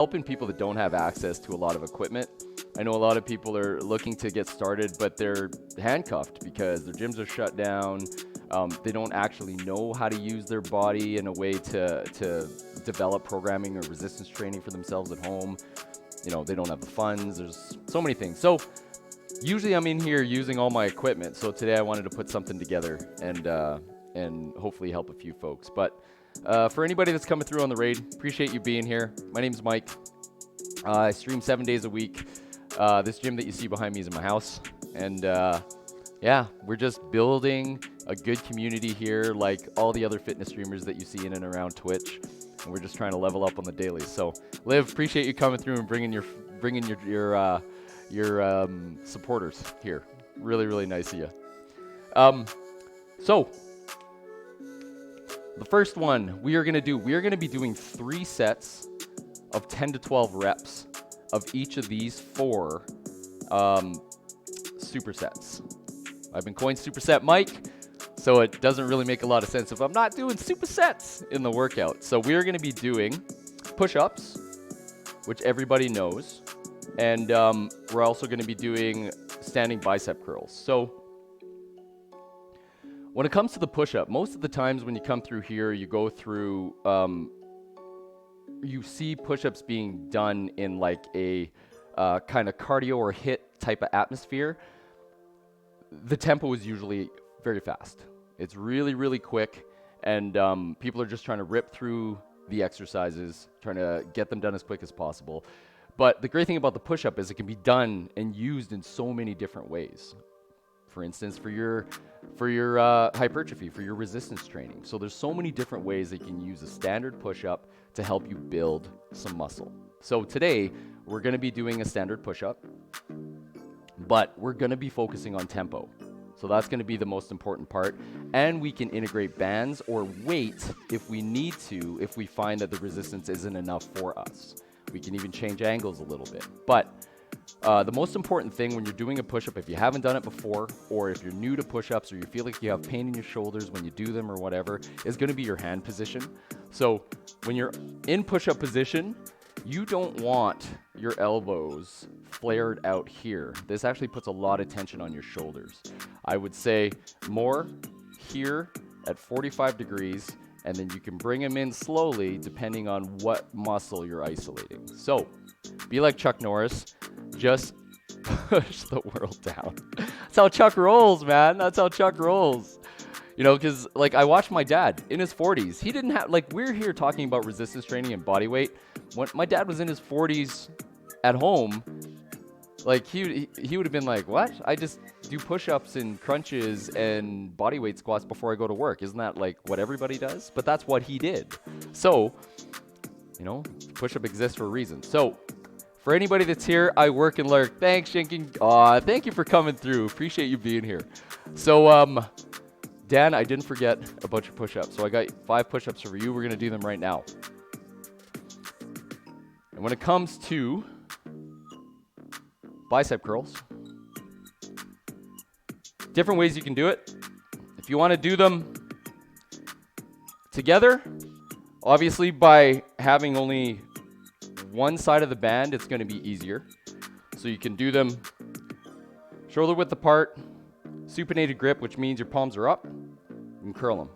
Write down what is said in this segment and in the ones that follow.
helping people that don't have access to a lot of equipment. I know a lot of people are looking to get started, but they're handcuffed because their gyms are shut down. They don't actually know how to use their body in a way to develop programming or resistance training for themselves at home. You know, they don't have the funds. There's so many things. So usually I'm in here using all my equipment. So today I wanted to put something together and hopefully help a few folks. But for anybody that's coming through on the raid, appreciate you being here. My name's Mike. I stream 7 days a week. This gym that you see behind me is in my house. And yeah, we're just building a good community here, like all the other fitness streamers that you see in and around Twitch. And we're just trying to level up on the daily. So, Liv, appreciate you coming through and bringing your supporters here. Really, really nice of you. So, the first one we are going to be doing 3 sets of 10 to 12 reps of each of these 4 supersets. I've been coined Superset Mike, so it doesn't really make a lot of sense if I'm not doing supersets in the workout. So we're going to be doing push-ups, which everybody knows, and we're also going to be doing standing bicep curls. So when it comes to the push-up, most of the times when you come through here, you go through, you see push-ups being done in like a kind of cardio or HIIT type of atmosphere. The tempo is usually very fast. It's really, really quick, and people are just trying to rip through the exercises, trying to get them done as quick as possible. But the great thing about the push-up is it can be done and used in so many different ways. For instance, for your hypertrophy, for your resistance training. So there's so many different ways that you can use a standard push-up to help you build some muscle. So today, we're going to be doing a standard push-up, but we're going to be focusing on tempo. So that's going to be the most important part. And we can integrate bands or weight if we need to, if we find that the resistance isn't enough for us. We can even change angles a little bit. But the most important thing when you're doing a push-up, if you haven't done it before, or if you're new to push-ups, or you feel like you have pain in your shoulders when you do them or whatever, is going to be your hand position. So when you're in push-up position, you don't want your elbows flared out here. This actually puts a lot of tension on your shoulders. I would say more here at 45 degrees, and then you can bring them in slowly depending on what muscle you're isolating. So be like Chuck Norris, just push the world down. That's how Chuck rolls, man. That's how Chuck rolls. You know, because like I watched my dad in his 40s. He didn't have, like, we're here talking about resistance training and body weight. When my dad was in his 40s at home, like he would have been like, what? I just do push-ups and crunches and body weight squats before I go to work. Isn't that like what everybody does? But that's what he did. So, you know, push-up exists for a reason. So for anybody that's here, I work and learn. Thanks, Shinking. Thank you for coming through. Appreciate you being here. So, Dan, I didn't forget about your push-ups. So I got 5 push-ups for you. We're going to do them right now. And when it comes to bicep curls, different ways you can do it. If you want to do them together, obviously by having only one side of the band, it's going to be easier. So you can do them shoulder width apart, supinated grip, which means your palms are up, and curl them.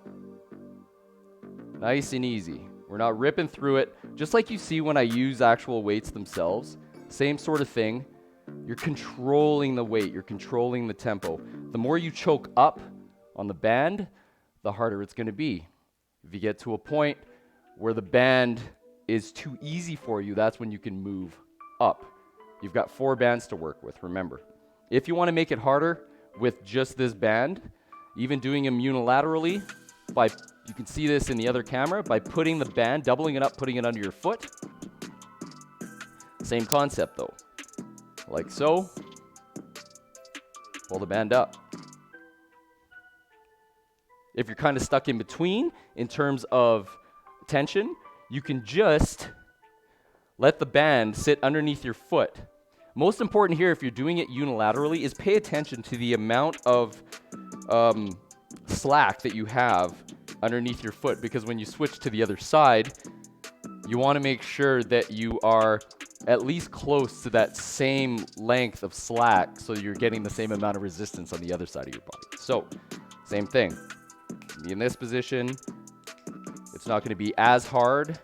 Nice and easy. We're not ripping through it. Just like you see when I use actual weights themselves, same sort of thing. You're controlling the weight, you're controlling the tempo. The more you choke up on the band, the harder it's going to be. If you get to a point where the band is too easy for you, that's when you can move up. You've got 4 bands to work with, remember. If you want to make it harder with just this band, even doing them unilaterally, you can see this in the other camera, by putting the band, doubling it up, putting it under your foot. Same concept though. Like so. Pull the band up. If you're kind of stuck in between in terms of tension, you can just let the band sit underneath your foot. Most important here, if you're doing it unilaterally, is pay attention to the amount of slack that you have underneath your foot, because when you switch to the other side, you want to make sure that you are at least close to that same length of slack so you're getting the same amount of resistance on the other side of your body. So, same thing. Be in this position. It's not going to be as hard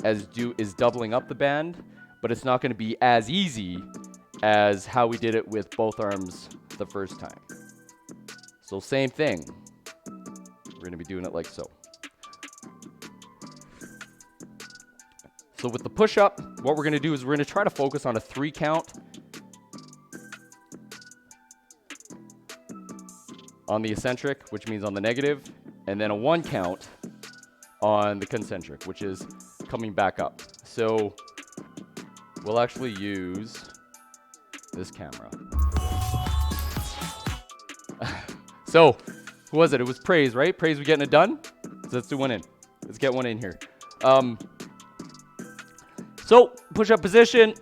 as doubling up the band, but it's not going to be as easy as how we did it with both arms the first time. So same thing. We're going to be doing it like so. So with the push-up, what we're going to do is we're going to try to focus on a 3 count on the eccentric, which means on the negative, and then a 1 count on the concentric, which is coming back up. So we'll actually use this camera. So, who was it? It was Praise, right? Praise, we getting it done? So let's do one in. Let's get one in here. So, push-up position.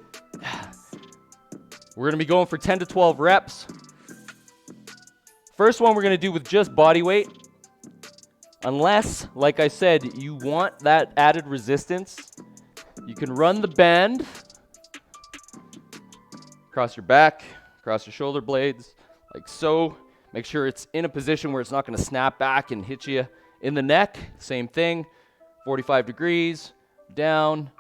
We're going to be going for 10 to 12 reps. First one we're going to do with just body weight. Unless, like I said, you want that added resistance, you can run the band across your back, across your shoulder blades, like so. Make sure it's in a position where it's not going to snap back and hit you in the neck. Same thing, 45 degrees, down,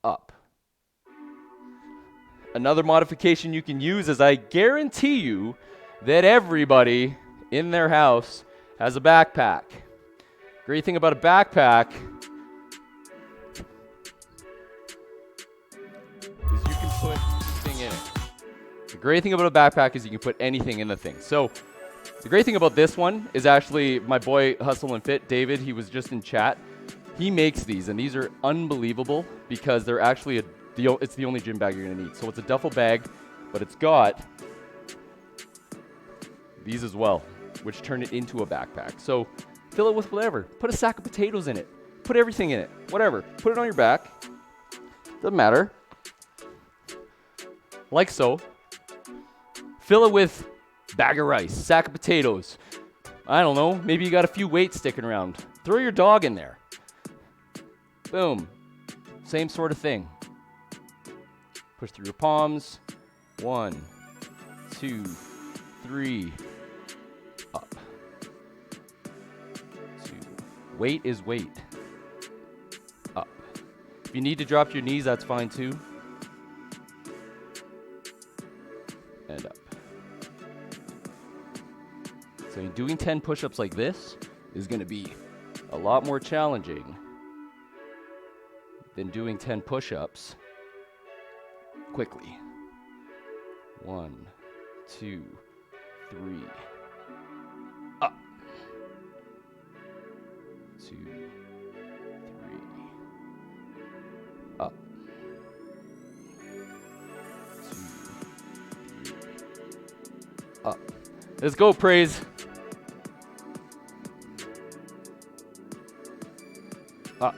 up. Another modification you can use is I guarantee you that everybody in their house has a backpack. Great thing about a backpack is you can put anything in it. The great thing about a backpack is you can put anything in the thing. So the great thing about this one is actually my boy Hustle and Fit, David, he was just in chat. He makes these, and these are unbelievable because they're actually it's the only gym bag you're gonna need. So it's a duffel bag, but it's got these as well, which turn it into a backpack. So fill it with whatever. Put a sack of potatoes in it. Put everything in it. Whatever. Put it on your back. Doesn't matter. Like so. Fill it with bag of rice, sack of potatoes. I don't know. Maybe you got a few weights sticking around. Throw your dog in there. Boom. Same sort of thing. Push through your palms. 1, 2, 3. Up. 2. Weight is weight. Up. If you need to drop your knees, that's fine too. And up. So doing 10 push-ups like this is going to be a lot more challenging than doing 10 push-ups quickly. 1, 2, 3. Up. 2, 3. Up. 2, 3. Up. Let's go, Praise. Up.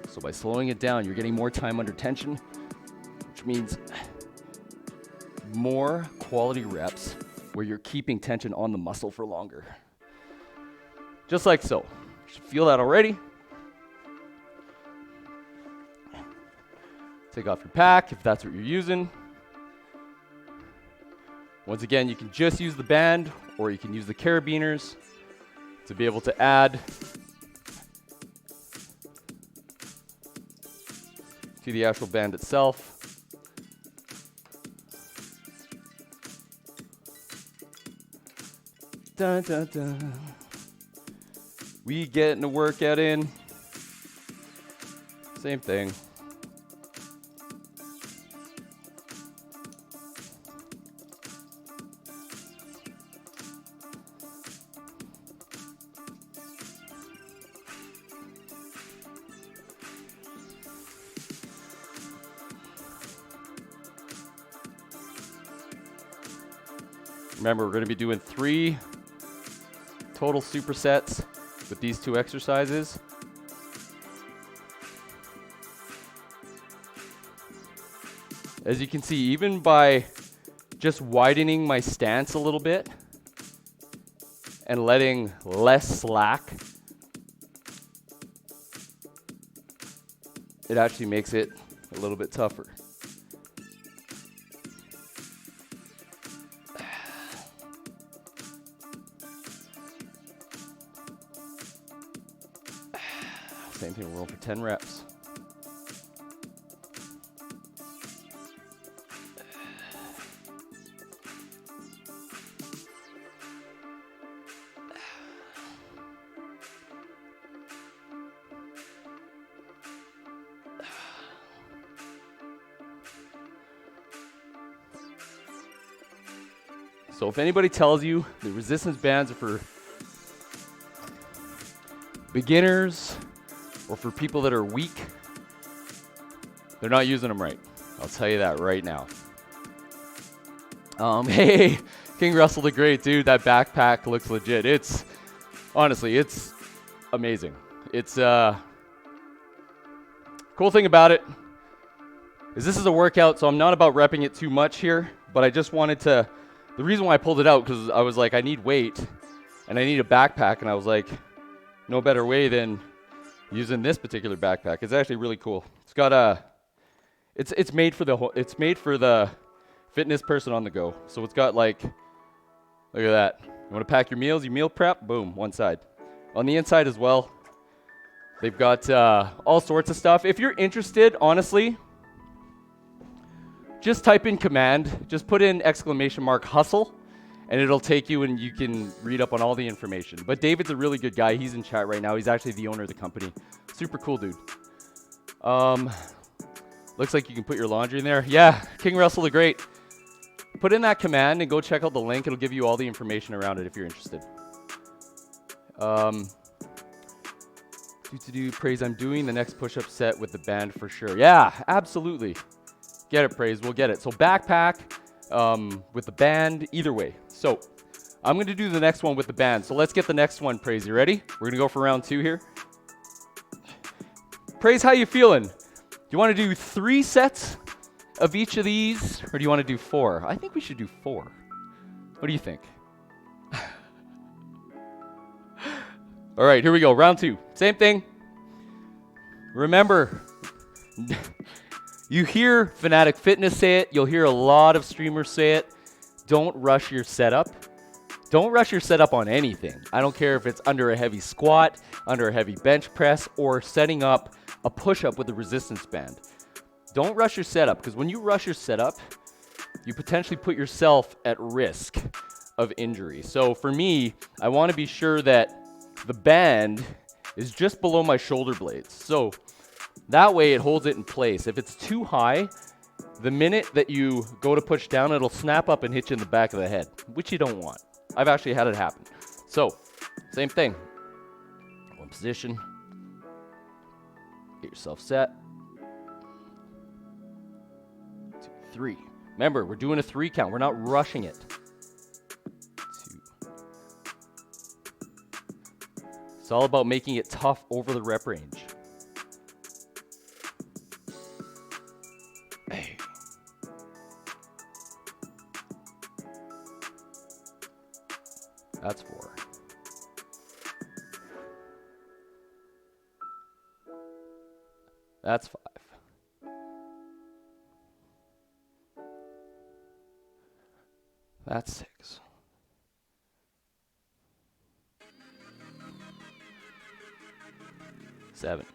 So by slowing it down, you're getting more time under tension, which means more quality reps where you're keeping tension on the muscle for longer. Just like so. You should feel that already. Take off your pack if that's what you're using. Once again, you can just use the band or you can use the carabiners to be able to add to the actual band itself. Dun, dun, dun. We getting a workout in. Same thing. Remember, we're going to be doing 3 total supersets with these 2 exercises. As you can see, even by just widening my stance a little bit and letting less slack, it actually makes it a little bit tougher. Same thing, we're rolling for 10 reps. So if anybody tells you the resistance bands are for beginners or for people that are weak, they're not using them right. I'll tell you that right now. Hey, King Russell the Great, dude, that backpack looks legit. It's, honestly, it's amazing. It's, cool thing about it is this is a workout, so I'm not about repping it too much here, but I just wanted to, the reason why I pulled it out, because I was like, I need weight, and I need a backpack, and I was like, no better way than using this particular backpack. It's actually really cool. It's got a, it's made for the fitness person on the go. So it's got like, look at that. You want to pack your meals, you meal prep, boom, one side. On the inside as well, they've got all sorts of stuff. If you're interested, honestly, just type in command, just put in !hustle, and it'll take you and you can read up on all the information. But David's a really good guy. He's in chat right now. He's actually the owner of the company. Super cool dude. Looks like you can put your laundry in there. Yeah, King Russell the Great. Put in that command and go check out the link. It'll give you all the information around it if you're interested. Praise, I'm doing the next push-up set with the band for sure. Yeah, absolutely. Get it, Praise, we'll get it. So backpack with the band, either way. So I'm going to do the next one with the band. So let's get the next one, Praise. You ready? We're going to go for round 2 here. Praise, how you feeling? Do you want to do 3 sets of each of these, or do you want to do 4? I think we should do 4. What do you think? All right, here we go. Round 2. Same thing. Remember, you hear Fanatic Fitness say it. You'll hear a lot of streamers say it. Don't rush your setup. Don't rush your setup on anything. I don't care if it's under a heavy squat, under a heavy bench press, or setting up a push-up with a resistance band. Don't rush your setup, because when you rush your setup, you potentially put yourself at risk of injury. So for me, I want to be sure that the band is just below my shoulder blades. So that way it holds it in place. If it's too high, the minute that you go to push down, it'll snap up and hit you in the back of the head, which you don't want. I've actually had it happen. So, same thing. One position. Get yourself set. 2, 3. Remember, we're doing a 3 count. We're not rushing it. 2. It's all about making it tough over the rep range. Hey. That's 4. That's 5. That's 6. Seven.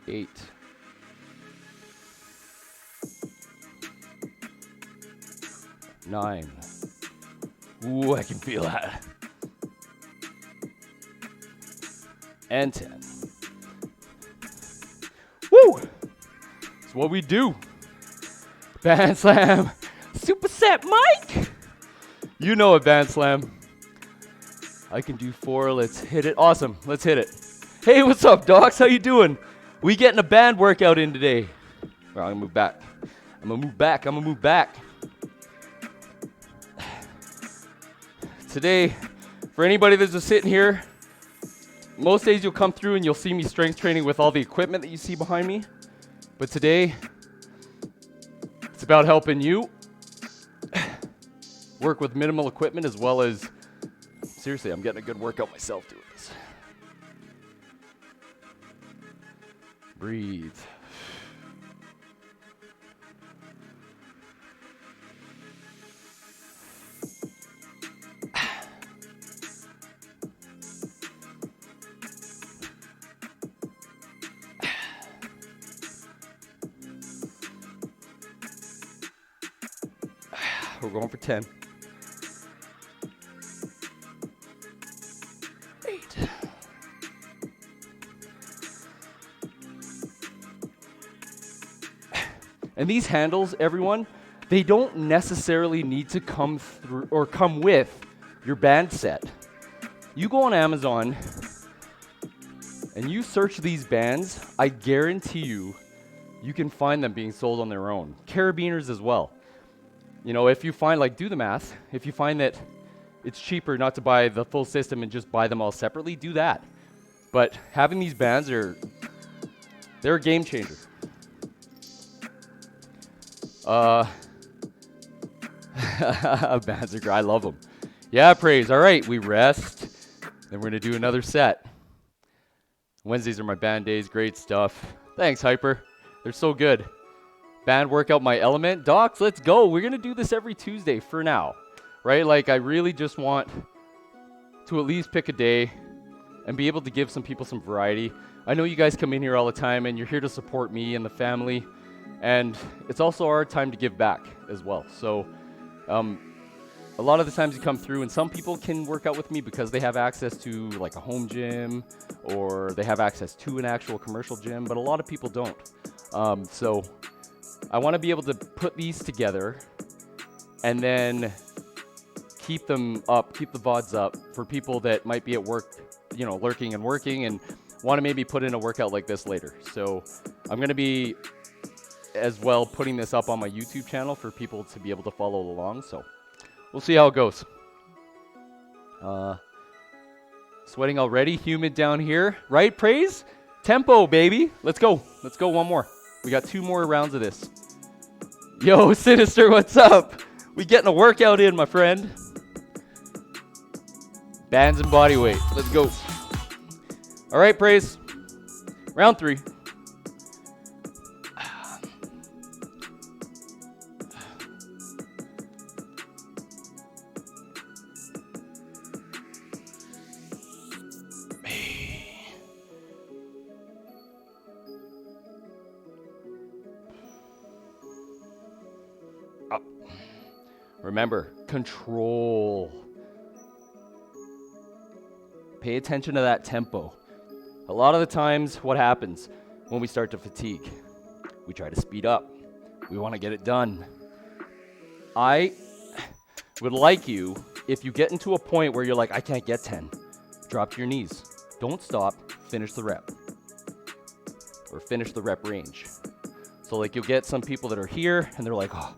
8. 9. Ooh, I can feel that. And 10. Woo! It's what we do. Band slam. Superset Mike! You know it, band slam. I can do 4. Let's hit it. Awesome. Let's hit it. Hey, what's up, docs? How you doing? We getting a band workout in today. Well, I'm gonna move back. I'm gonna move back. Today, for anybody that's just sitting here, most days you'll come through and you'll see me strength training with all the equipment that you see behind me. But today, it's about helping you work with minimal equipment as well as, seriously, I'm getting a good workout myself doing this. Breathe. We're going for 10. 8. And these handles, everyone, they don't necessarily need to come through or come with your band set. You go on Amazon and you search these bands, I guarantee you can find them being sold on their own. Carabiners as well. You know, if you find, like, do the math, if you find that it's cheaper not to buy the full system and just buy them all separately, do that. But having these bands they're a game changer. Bands are great. I love them. Yeah, praise. All right, we rest. Then we're going to do another set. Wednesdays are my band days. Great stuff. Thanks, Hyper. They're so good. Band workout, my element. Docs, let's go. We're going to do this every Tuesday for now, right? Like, I really just want to at least pick a day and be able to give some people some variety. I know you guys come in here all the time and you're here to support me and the family, and it's also our time to give back as well. So a lot of the times you come through and some people can work out with me because they have access to like a home gym or they have access to an actual commercial gym, but a lot of people don't. So I want to be able to put these together and then keep them up, keep the VODs up for people that might be at work, you know, lurking and working and want to maybe put in a workout like this later. So I'm going to be as well putting this up on my YouTube channel for people to be able to follow along. So we'll see how it goes. Sweating already, humid down here, right? Praise? Tempo, baby. Let's go. Let's go one more. We got 2 more rounds of this. Yo, Sinister, what's up? We getting a workout in, my friend. Bands and body weight. Let's go. All right, praise. Round 3. Up. Remember, control. Pay attention to that tempo. A lot of the times, what happens when we start to fatigue? We try to speed up. We want to get it done. I would like you, if you get into a point where you're like, I can't get 10, drop to your knees. Don't stop. Finish the rep. Or finish the rep range. So like you'll get some people that are here and they're like, oh,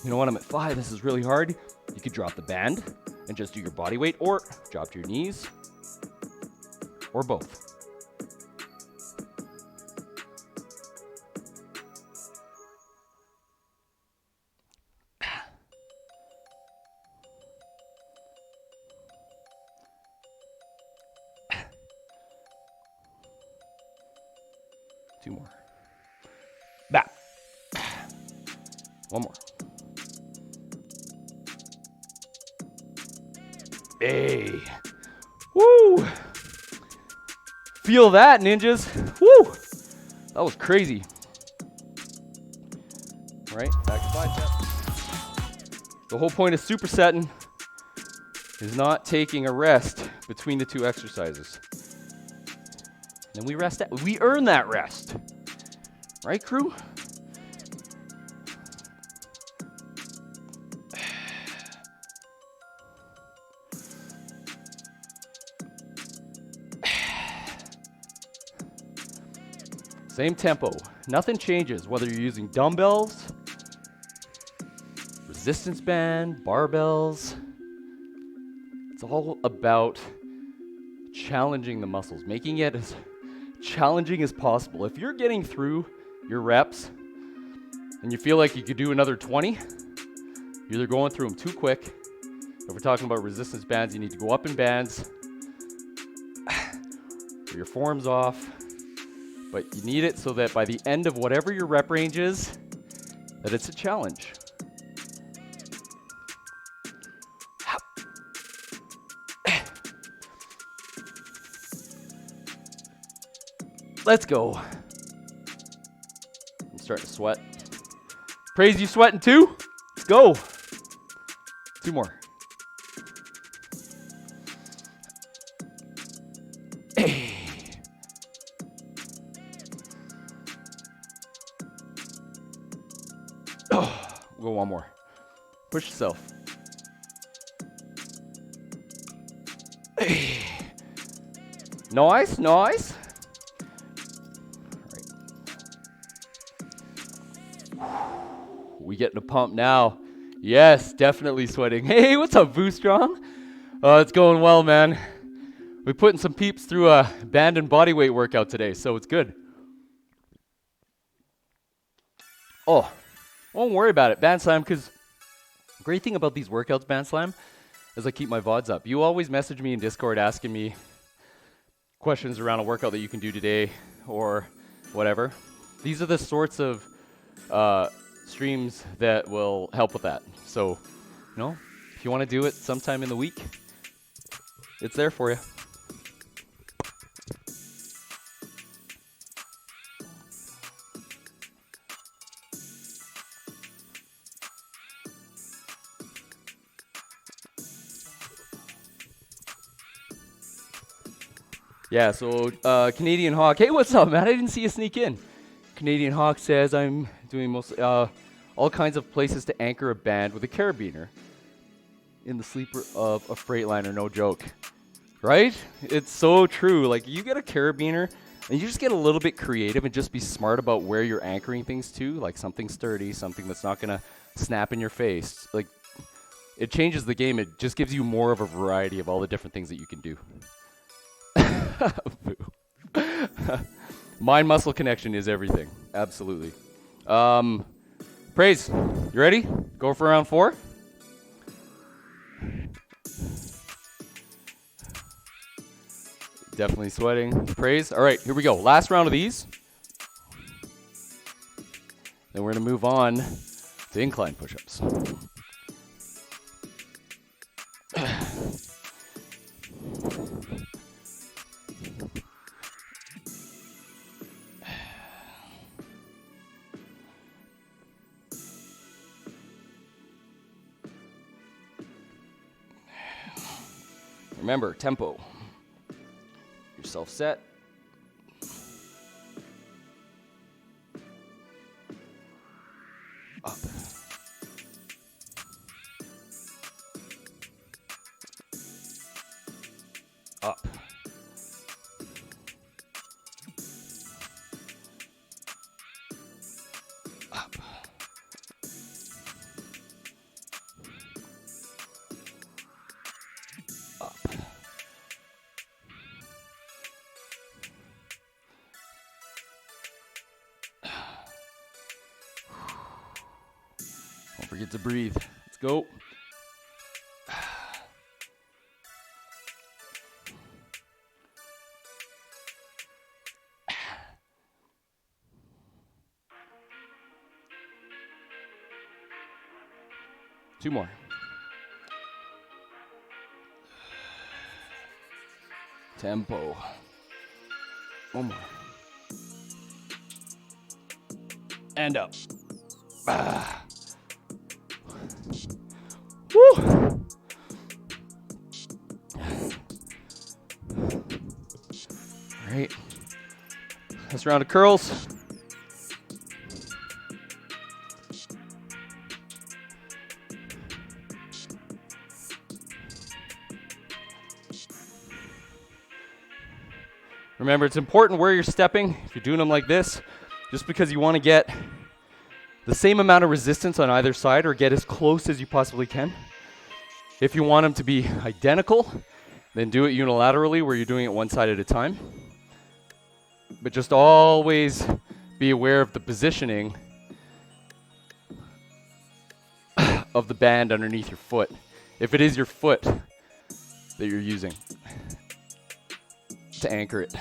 you know what, I'm at 5, this is really hard. You could drop the band and just do your body weight, or drop to your knees, or both. Two more. Back. One more. Hey. Woo. Feel that, ninjas. Woo. That was crazy. All right, back to bicep. The whole point of supersetting is not taking a rest between the 2 exercises. And we rest. We earn that rest. Right, crew? Same tempo. Nothing changes, whether you're using dumbbells, resistance band, barbells. It's all about challenging the muscles, making it as challenging as possible. If you're getting through your reps and you feel like you could do another 20, you're either going through them too quick If we're talking about resistance bands, you need to go up in bands. Your form's off. But you need it so that by the end of whatever your rep range is, that it's a challenge. Let's go. I'm starting to sweat. Praise, you sweating too? Let's go. 2 more. Go 1 more. Push yourself. Nice, nice. We getting a pump now. Yes, definitely sweating. Hey, what's up, Boo Strong? It's going well, man. We're putting some peeps through a band and bodyweight workout today, so it's good. Oh, won't worry about it, Band Slam, because the great thing about these workouts, Band Slam, is I keep my VODs up. You always message me in Discord asking me questions around a workout that you can do today or whatever. These are the sorts of streams that will help with that. So, you know, if you want to do it sometime in the week, it's there for you. Yeah, so Canadian Hawk. Hey, what's up, man? I didn't see you sneak in. Canadian Hawk says I'm doing mostly all kinds of places to anchor a band with a carabiner in the sleeper of a Freightliner. No joke, right? It's so true. Like, you get a carabiner and you just get a little bit creative and just be smart about where you're anchoring things to, like something sturdy, something that's not gonna snap in your face. Like, it changes the game. It just gives you more of a variety of all the different things that you can do. Mind-muscle connection is everything. Absolutely. Praise, you ready? Go for round 4? Definitely sweating. Praise. All right, here we go. Last round of these. Then we're going to move on to incline push-ups. Remember, tempo. Yourself set. Up. Up. Up. Up. Don't forget to breathe. Let's go. Two more. Tempo. One more. And up. Ah. Woo. All right. Last round of curls. Remember, it's important where you're stepping. If you're doing them like this, just because you want to get the same amount of resistance on either side or get as close as you possibly can. If you want them to be identical, then do it unilaterally where you're doing it one side at a time. But just always be aware of the positioning of the band underneath your foot. if it is your foot that you're using to anchor it.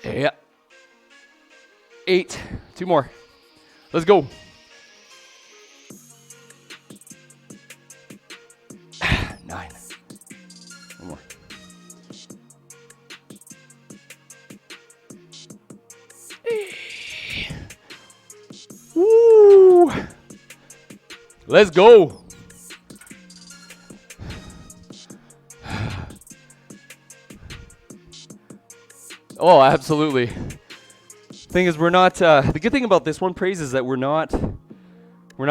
Yeah. 8. 2 more. Let's go. 9. 1 more. Woo! Let's go. Oh, absolutely. Thing is, we're not. The good thing about this one, Praise, is that we're not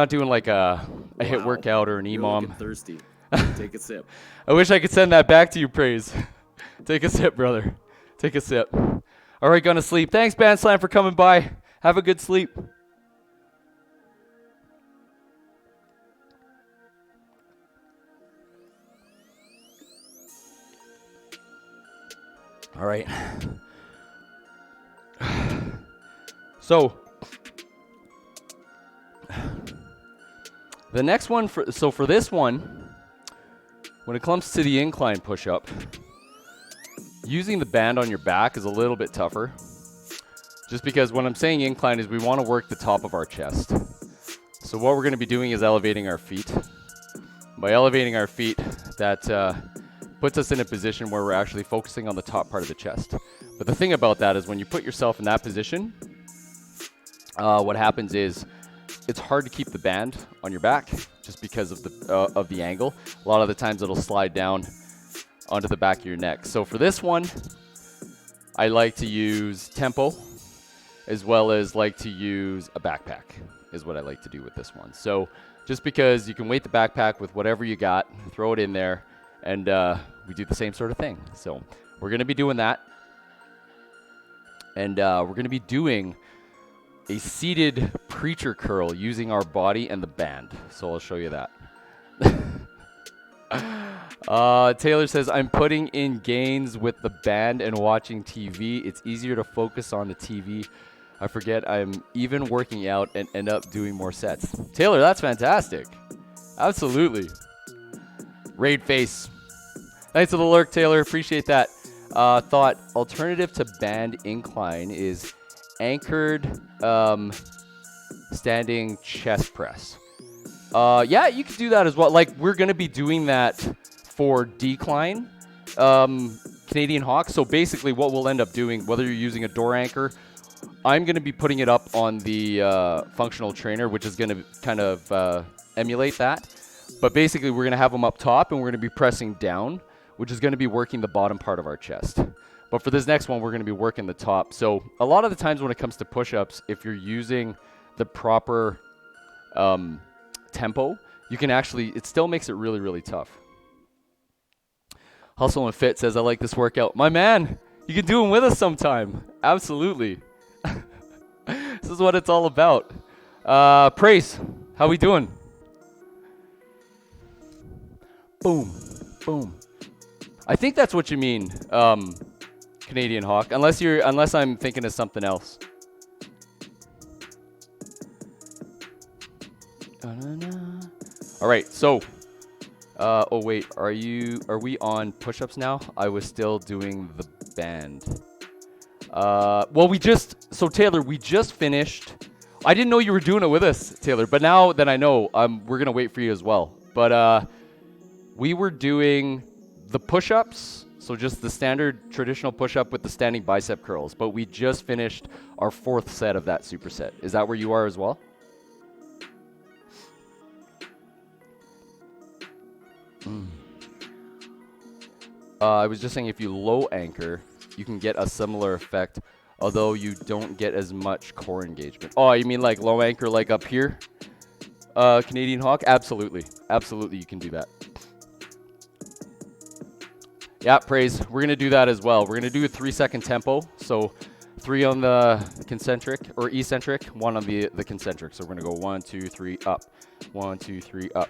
doing like a hit workout or an EMOM. You're thirsty. Take a sip. I wish I could send that back to you, Praise. Take a sip, brother. Take a sip. All right, gonna sleep. Thanks, Band Slam, for coming by. Have a good sleep. All right. So the next one for this one, when it comes to the incline push-up, using the band on your back is a little bit tougher. Just because when I'm saying incline is we want to work the top of our chest. So what we're going to be doing is elevating our feet. By elevating our feet, that puts us in a position where we're actually focusing on the top part of the chest. But the thing about that is when you put yourself in that position, what happens is it's hard to keep the band on your back just because of the angle. A lot of the times it'll slide down onto the back of your neck. So for this one, I like to use tempo as well as like to use a backpack is what I like to do with this one. So just because you can weight the backpack with whatever you got, throw it in there, and we do the same sort of thing. So we're going to be doing that. And we're going to be doing a seated preacher curl using our body and the band. So I'll show you that. Taylor says, I'm putting in gains with the band and watching TV. It's easier to focus on the TV. I forget I'm even working out and end up doing more sets. Taylor, that's fantastic. Absolutely. Raid face. Thanks for the lurk, Taylor. Appreciate that. Thought alternative to band incline is anchored standing chest press. Yeah, you could do that as well. Like, we're going to be doing that for decline Canadian Hawk. So basically what we'll end up doing, whether you're using a door anchor, I'm going to be putting it up on the functional trainer, which is going to kind of emulate that. But basically we're going to have them up top and we're going to be pressing down, which is going to be working the bottom part of our chest. But for this next one, we're going to be working the top. So a lot of the times when it comes to push-ups, if you're using the proper tempo, you can actually, it still makes it really, really tough. Hustle and Fit says, I like this workout. My man, you can do them with us sometime. Absolutely. This is what it's all about. Praise, how we doing? Boom, boom. I think that's what you mean, Canadian Hawk. Unless I'm thinking of something else. All right, so. Oh wait, are we on push-ups now? I was still doing the band. Well, so Taylor, we just finished. I didn't know you were doing it with us, Taylor, but now that I know, we're gonna wait for you as well. But we were doing the push-ups, so just the standard traditional push-up with the standing bicep curls, but we just finished our 4th set of that superset. Is that where you are as well? I was just saying if you low anchor, you can get a similar effect, although you don't get as much core engagement. Oh, you mean like low anchor like up here? Canadian Hawk? Absolutely. Absolutely, you can do that. Yeah, praise. We're going to do that as well. We're going to do a 3-second tempo. So 3 on the concentric or eccentric, 1 on the concentric. So we're going to go 1, 2, 3, up. 1, 2, 3, up.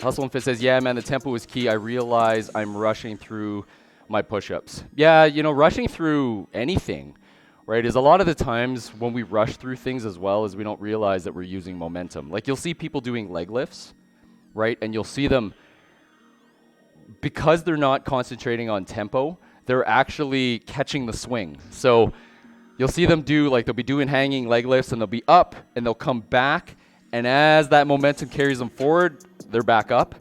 Hustle and Fit says, yeah, man, the tempo is key. I realize I'm rushing through my push-ups. Yeah, you know, rushing through anything, right, is a lot of the times when we rush through things as well as we don't realize that we're using momentum. Like you'll see people doing leg lifts, right, and you'll see them, because they're not concentrating on tempo, they're actually catching the swing. So you'll see them do, like they'll be doing hanging leg lifts and they'll be up and they'll come back, and as that momentum carries them forward, they're back up.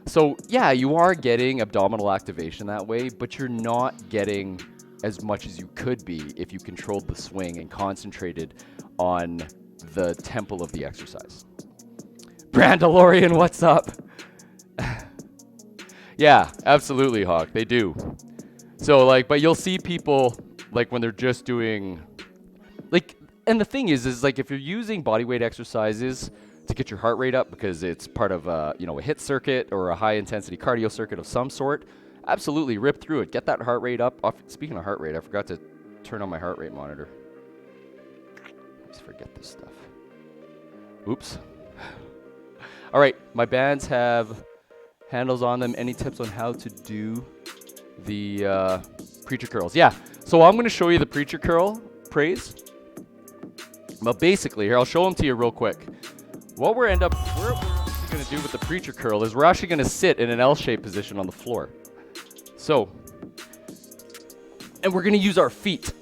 So yeah, you are getting abdominal activation that way, but you're not getting as much as you could be if you controlled the swing and concentrated on the tempo of the exercise. Brandalorian, what's up? Yeah, absolutely, Hawk. They do. So like, but you'll see people like when they're just doing like, and the thing is like if you're using bodyweight exercises to get your heart rate up because it's part of a HIIT circuit or a high intensity cardio circuit of some sort, absolutely rip through it. Get that heart rate up. Speaking of heart rate, I forgot to turn on my heart rate monitor. I always forget this stuff. Oops. All right, my bands have handles on them. Any tips on how to do the preacher curls? Yeah, so I'm going to show you the preacher curl praise. But basically, here, I'll show them to you real quick. What we're going to do with the preacher curl is we're actually going to sit in an L-shaped position on the floor. So, and we're going to use our feet.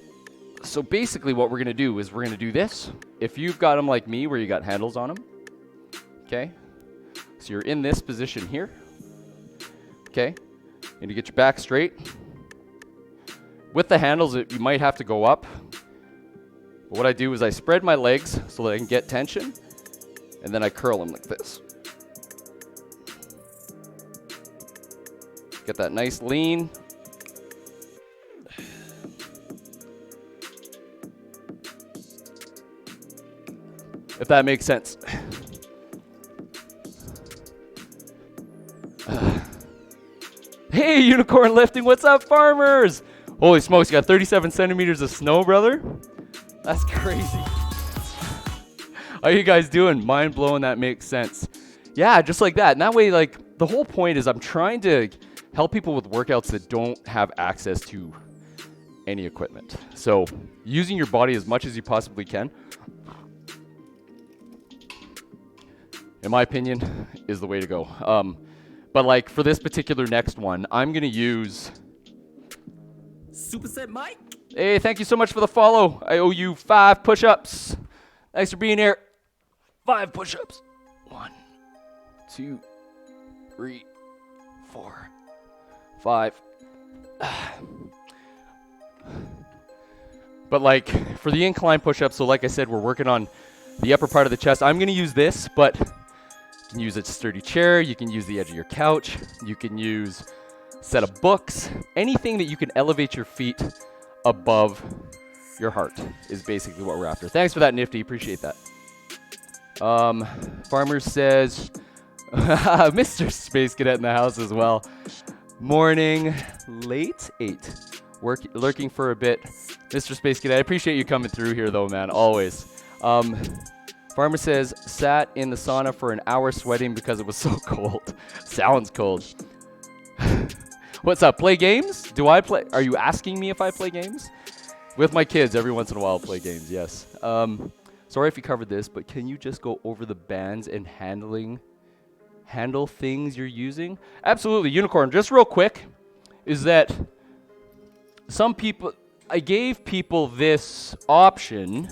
So basically what we're going to do is we're going to do this. If you've got them like me where you got handles on them, okay? So you're in this position here, okay? And you get your back straight. With the handles, you might have to go up. But what I do is I spread my legs so that I can get tension, and then I curl them like this. Get that nice lean. If that makes sense. Hey, Unicorn Lifting, what's up, farmers? Holy smokes, you got 37 centimeters of snow, brother? That's crazy. How you guys doing? Mind blowing, that makes sense. Yeah, just like that. And that way, like, the whole point is I'm trying to help people with workouts that don't have access to any equipment. So using your body as much as you possibly can, in my opinion, is the way to go. But like for this particular next one, I'm going to use... Superset Mike. Hey, thank you so much for the follow. I owe you 5 push-ups. Thanks for being here. 5 push-ups. 1, 2, 3, 4, 5. But like for the incline push-ups, so like I said, we're working on the upper part of the chest. I'm going to use this, but you can use a sturdy chair. You can use the edge of your couch. You can use a set of books. Anything that you can elevate your feet above your heart is basically what we're after. Thanks for that, Nifty. Appreciate that. Farmer says, Mr. Space Cadet in the house as well. Morning, late 8. Lurking for a bit. Mr. Space Cadet, I appreciate you coming through here though, man, always. Farmer says, sat in the sauna for an hour sweating because it was so cold. Sounds cold. What's up, play games? Do I play? Are you asking me if I play games? With my kids, every once in a while I'll play games, yes. Sorry if you covered this, but can you just go over the bands and handle things you're using? Absolutely, Unicorn. Just real quick, is that some people, I gave people this option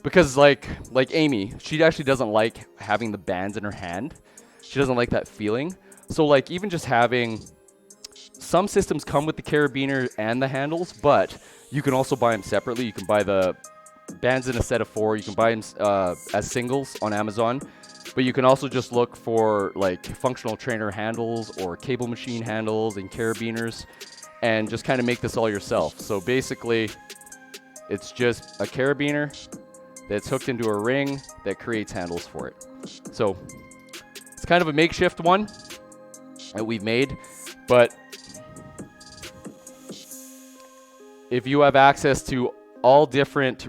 because like Amy, she actually doesn't like having the bands in her hand. She doesn't like that feeling. So like even just having, some systems come with the carabiner and the handles, but you can also buy them separately. You can buy the bands in a set of 4. You can buy them as singles on Amazon, but you can also just look for like functional trainer handles or cable machine handles and carabiners and just kind of make this all yourself. So basically it's just a carabiner that's hooked into a ring that creates handles for it. So it's kind of a makeshift one that we've made, but if you have access to all different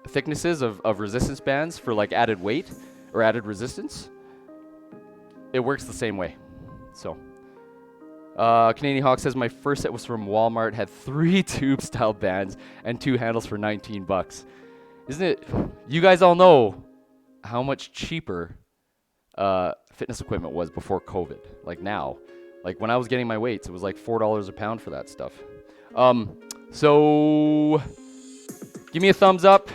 thicknesses of resistance bands for like added weight or added resistance, it works the same way. So, Canadian Hawk says my first set was from Walmart, had 3 tube style bands and 2 handles for 19 bucks. Isn't it? You guys all know how much cheaper fitness equipment was before COVID. Like now, like when I was getting my weights, it was like $4 a pound for that stuff. So give me a thumbs up.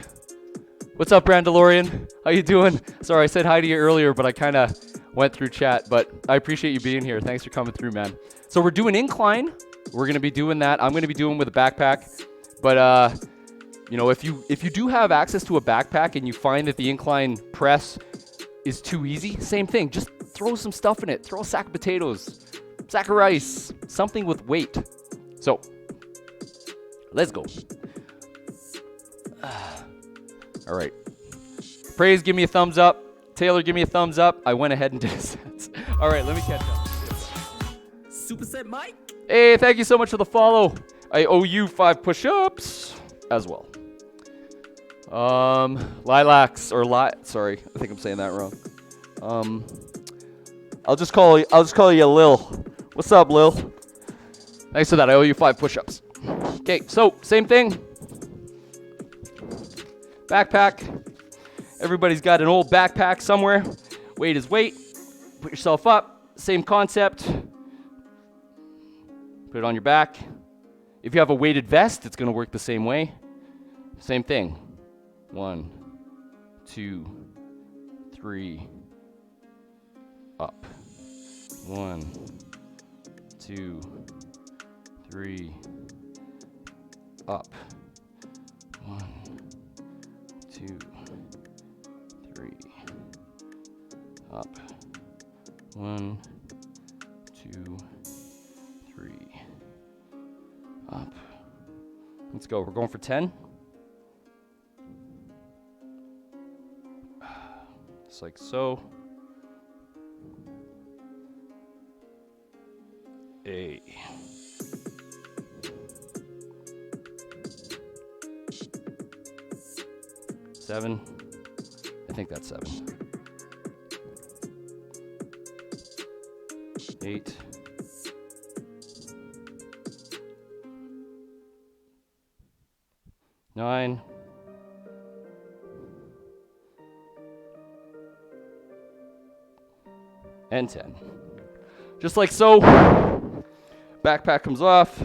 What's up, Brandalorian? How you doing? Sorry, I said hi to you earlier, but I kind of went through chat, but I appreciate you being here. Thanks for coming through, man. So we're doing incline. We're going to be doing that. I'm going to be doing with a backpack, but you know, if you do have access to a backpack and you find that the incline press is too easy, same thing. Just throw some stuff in it. Throw a sack of potatoes, sack of rice, something with weight. So let's go. All right. Praise, give me a thumbs up. Taylor, give me a thumbs up. I went ahead and did sets. All right, let me catch up. Superset Mike. Hey, thank you so much for the follow. I owe you 5 push-ups as well. Lilacs or sorry, I think I'm saying that wrong. I'll just call you Lil. What's up, Lil? Thanks for that. I owe you 5 push-ups. Okay, so same thing. Backpack. Everybody's got an old backpack somewhere. Weight is weight. Put yourself up. Same concept. Put it on your back. If you have a weighted vest, it's going to work the same way. Same thing. 1, 2, 3. Up. 1, 2, 3. Up. 1, 2, 3. Up. 1, 2, 3. Up. Let's go. We're going for 10. Just like so. 8. 7. I think that's 7. 8. 9. 10. Just like so. Backpack comes off.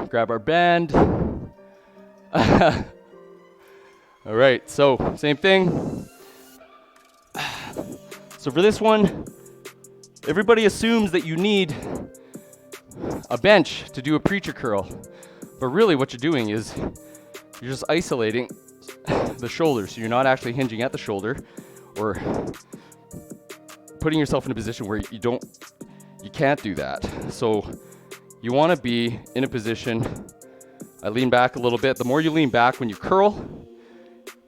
Grab our band. All right, so same thing. So for this one, everybody assumes that you need a bench to do a preacher curl. But really what you're doing is you're just isolating the shoulder. So you're not actually hinging at the shoulder or putting yourself in a position where you can't do that. So you want to be in a position, I lean back a little bit. The more you lean back when you curl,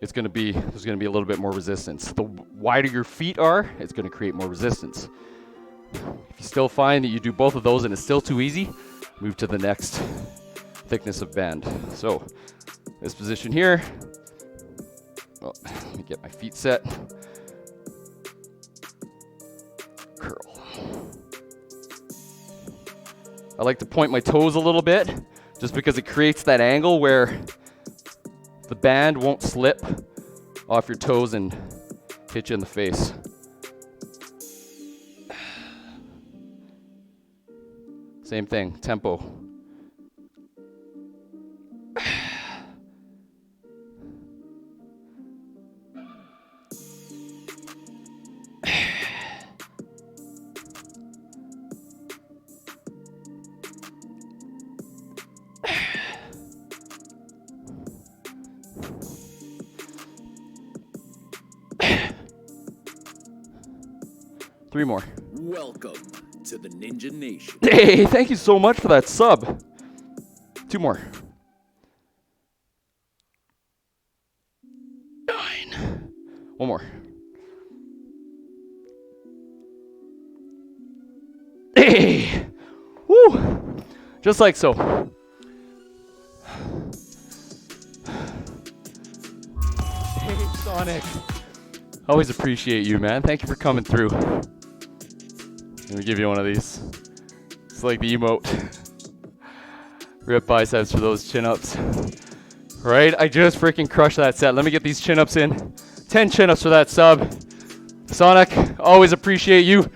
there's going to be a little bit more resistance. The wider your feet are, it's going to create more resistance. If you still find that you do both of those and it's still too easy, move to the next thickness of band. So this position here, well, let me get my feet set. Curl. I like to point my toes a little bit just because it creates that angle where the band won't slip off your toes and hit you in the face. Same thing, tempo. Three more. Welcome to the Ninja Nation. Hey, thank you so much for that sub. 2 more. 9. 1 more. Hey! Woo! Just like so. Hey, Sonic. Always appreciate you, man. Thank you for coming through. Let me give you one of these. It's like the emote. Rip biceps for those chin-ups. Right? I just freaking crushed that set. Let me get these chin-ups in. 10 chin-ups for that sub. Sonic, always appreciate you.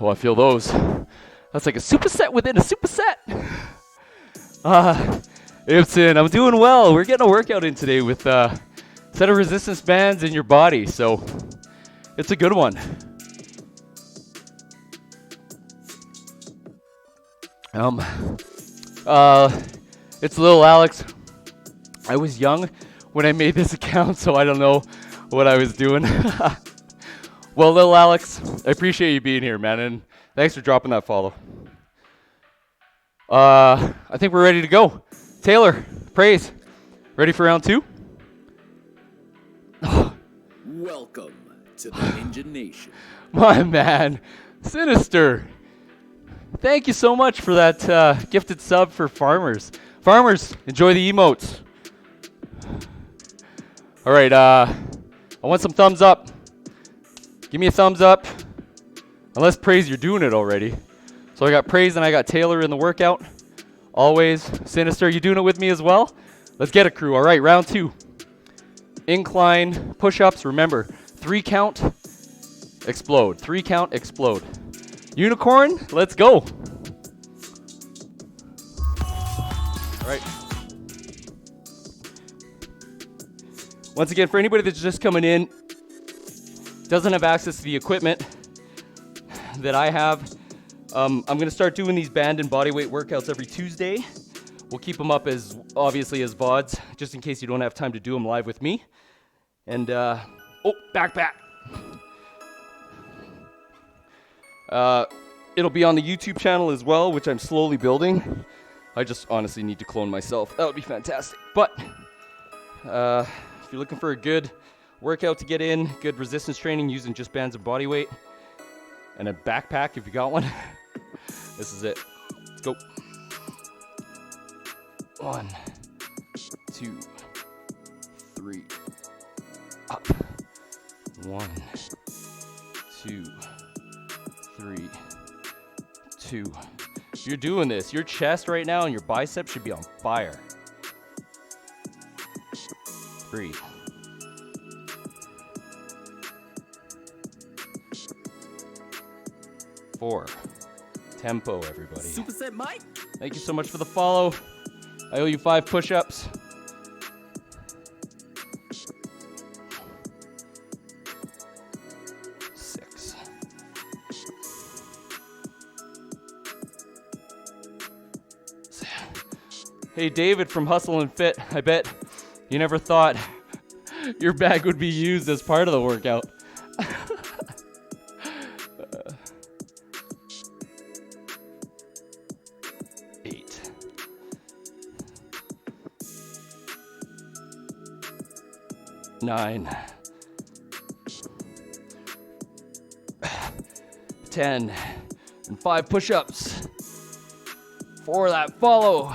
Oh, I feel those. That's like a superset within a superset. Ibsen, I'm doing well. We're getting a workout in today with a set of resistance bands in your body, so it's a good one. It's little Alex. I was young when I made this account, so I don't know what I was doing. Well, little Alex, I appreciate you being here, man, and thanks for dropping that follow. I think we're ready to go. Taylor, praise. Ready for round 2? Welcome to the Ninja Nation. My man, Sinister. Thank you so much for that gifted sub for Farmers. Farmers, enjoy the emotes. All right, I want some thumbs up. Give me a thumbs up. Unless praise, you're doing it already. So I got praise and I got Taylor in the workout. Always. Sinister, you doing it with me as well? Let's get it, crew. All right, round 2. Incline push-ups. Remember, 3 count, explode. 3 count, explode. Unicorn, let's go. All right. Once again, for anybody that's just coming in, doesn't have access to the equipment that I have, I'm going to start doing these band and bodyweight workouts every Tuesday. We'll keep them up as, obviously, as VODs, just in case you don't have time to do them live with me. And, back. It'll be on the YouTube channel as well, which I'm slowly building. I just honestly need to clone myself. That would be fantastic. But, if you're looking for a good workout to get in, good resistance training using just bands and body weight, and a backpack if you got one, this is it. Let's go. 1, 2, 3, up. 1, 2, 3, 2. If you're doing this, your chest right now and your biceps should be on fire. 3. 4. Tempo, everybody. Superset Mike. Thank you so much for the follow. I owe you 5 push-ups. 6. 7. Hey, David from Hustle and Fit. I bet you never thought your bag would be used as part of the workout. 8. 9. 10. And 5 push-ups. 4 that follow.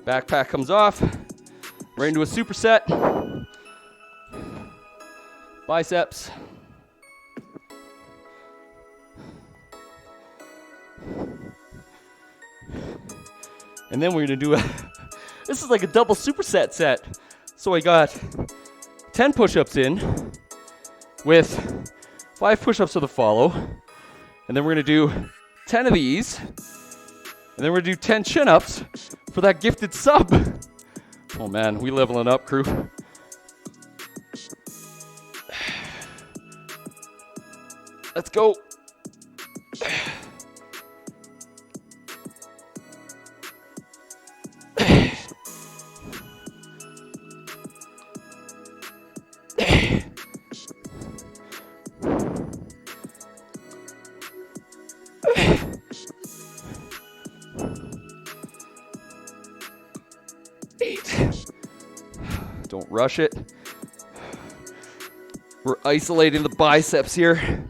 Backpack comes off. Right into a superset. Biceps. And then we're gonna do this is like a double superset set. So I got 10 push-ups in with 5 push-ups to the follow. And then we're gonna do 10 of these. And then we're gonna do 10 chin-ups for that gifted sub. Oh man, we leveling up, crew. Let's go. Don't rush it. We're isolating the biceps here.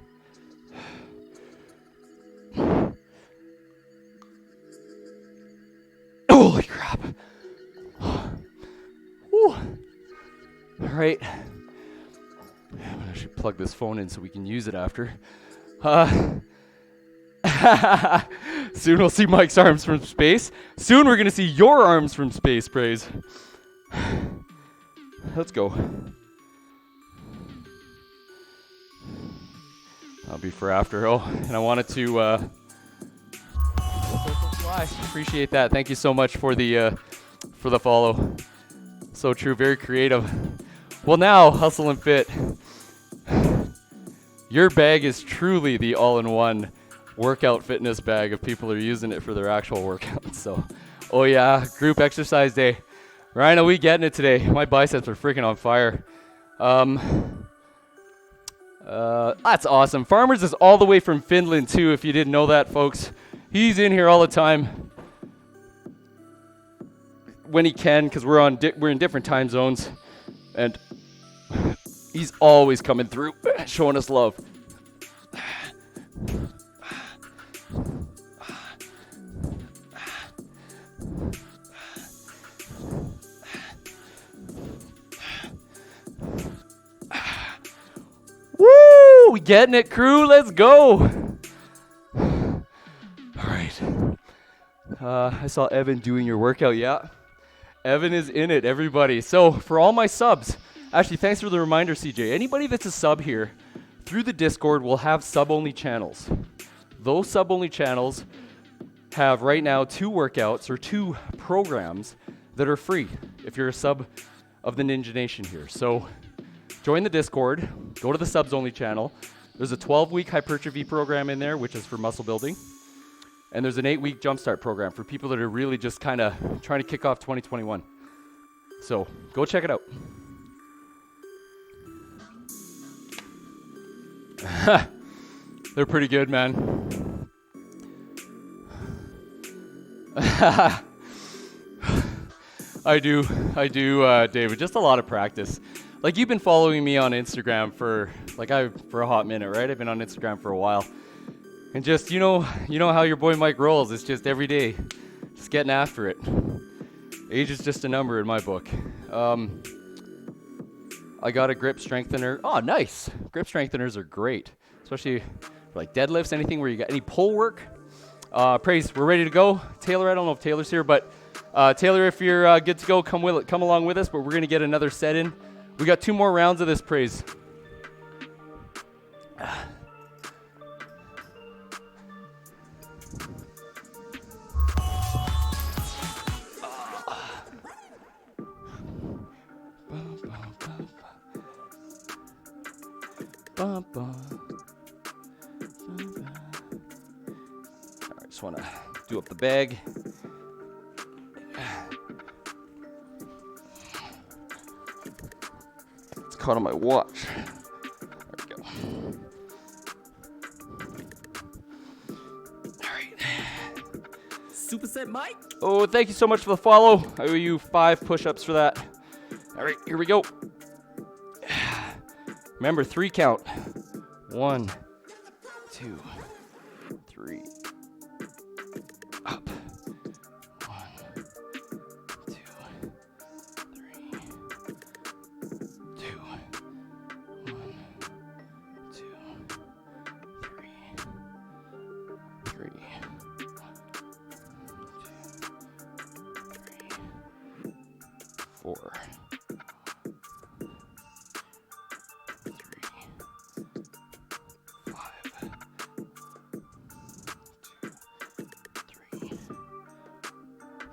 Holy crap. Whew. All right. I'm gonna actually plug this phone in so we can use it after. Soon we'll see Mike's arms from space. Soon we're gonna see your arms from space, Praise. Let's go. That'll be for after. Oh, and I wanted to appreciate that. Thank you so much for the follow. So true, very creative. Well, now Hustle and Fit. Your bag is truly the all-in-one workout fitness bag if people are using it for their actual workouts. So, oh yeah, group exercise day. Ryan, are we getting it today? My biceps are freaking on fire. That's awesome. Farmers is all the way from Finland too, if you didn't know that, folks. He's in here all the time when he can, because we're in different time zones, and he's always coming through, showing us love. Woo! We getting it, crew. Let's go. All right. I saw Evan doing your workout. Yeah. Evan is in it, everybody. So for all my subs, actually, thanks for the reminder, CJ. Anybody that's a sub here, through the Discord, will have sub-only channels. Those sub-only channels have right now 2 workouts or 2 programs that are free if you're a sub of the Ninja Nation here. So join the Discord, go to the subs-only channel. There's a 12-week hypertrophy program in there, which is for muscle building. And there's an 8-week jumpstart program for people that are really just kind of trying to kick off 2021. So go check it out. They're pretty good, man. I do, David. Just a lot of practice. Like, you've been following me on Instagram for a hot minute, right? I've been on Instagram for a while. And just, you know how your boy Mike rolls. It's just every day, just getting after it. Age is just a number in my book. I got a grip strengthener. Oh, nice. Grip strengtheners are great, especially for like deadlifts, anything where you got any pull work. Praise, we're ready to go. Taylor, I don't know if Taylor's here, but Taylor, if you're good to go, come along with us. But we're gonna get another set in. We got 2 more rounds of this, Praise. I just want to do up the bag. It's caught on my watch. There we go. All right. Superset Mike. Oh, thank you so much for the follow. I owe you 5 push-ups for that. All right, here we go. Remember, 3 count. 1, 2, 3. Up. 1, 2, 3. 2. 1, 2, 3. 3. 4.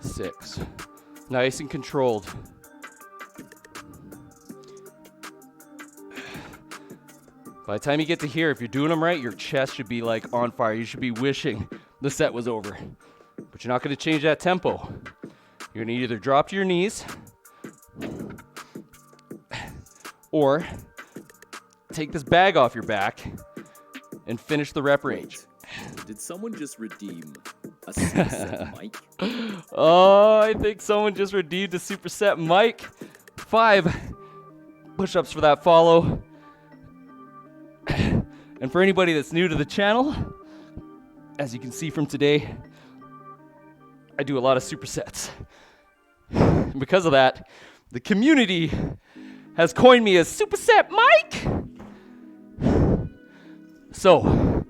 6. Nice and controlled. By the time you get to here, if you're doing them right, your chest should be like on fire. You should be wishing the set was over. But you're not going to change that tempo. You're going to either drop to your knees or take this bag off your back and finish the rep range. Did someone just redeem a superset Mike? Oh, I think someone just redeemed a superset Mike 5 push-ups for that follow. And for anybody that's new to the channel, as you can see from today, I do a lot of supersets. And because of that, the community has coined me as Superset Mike. So,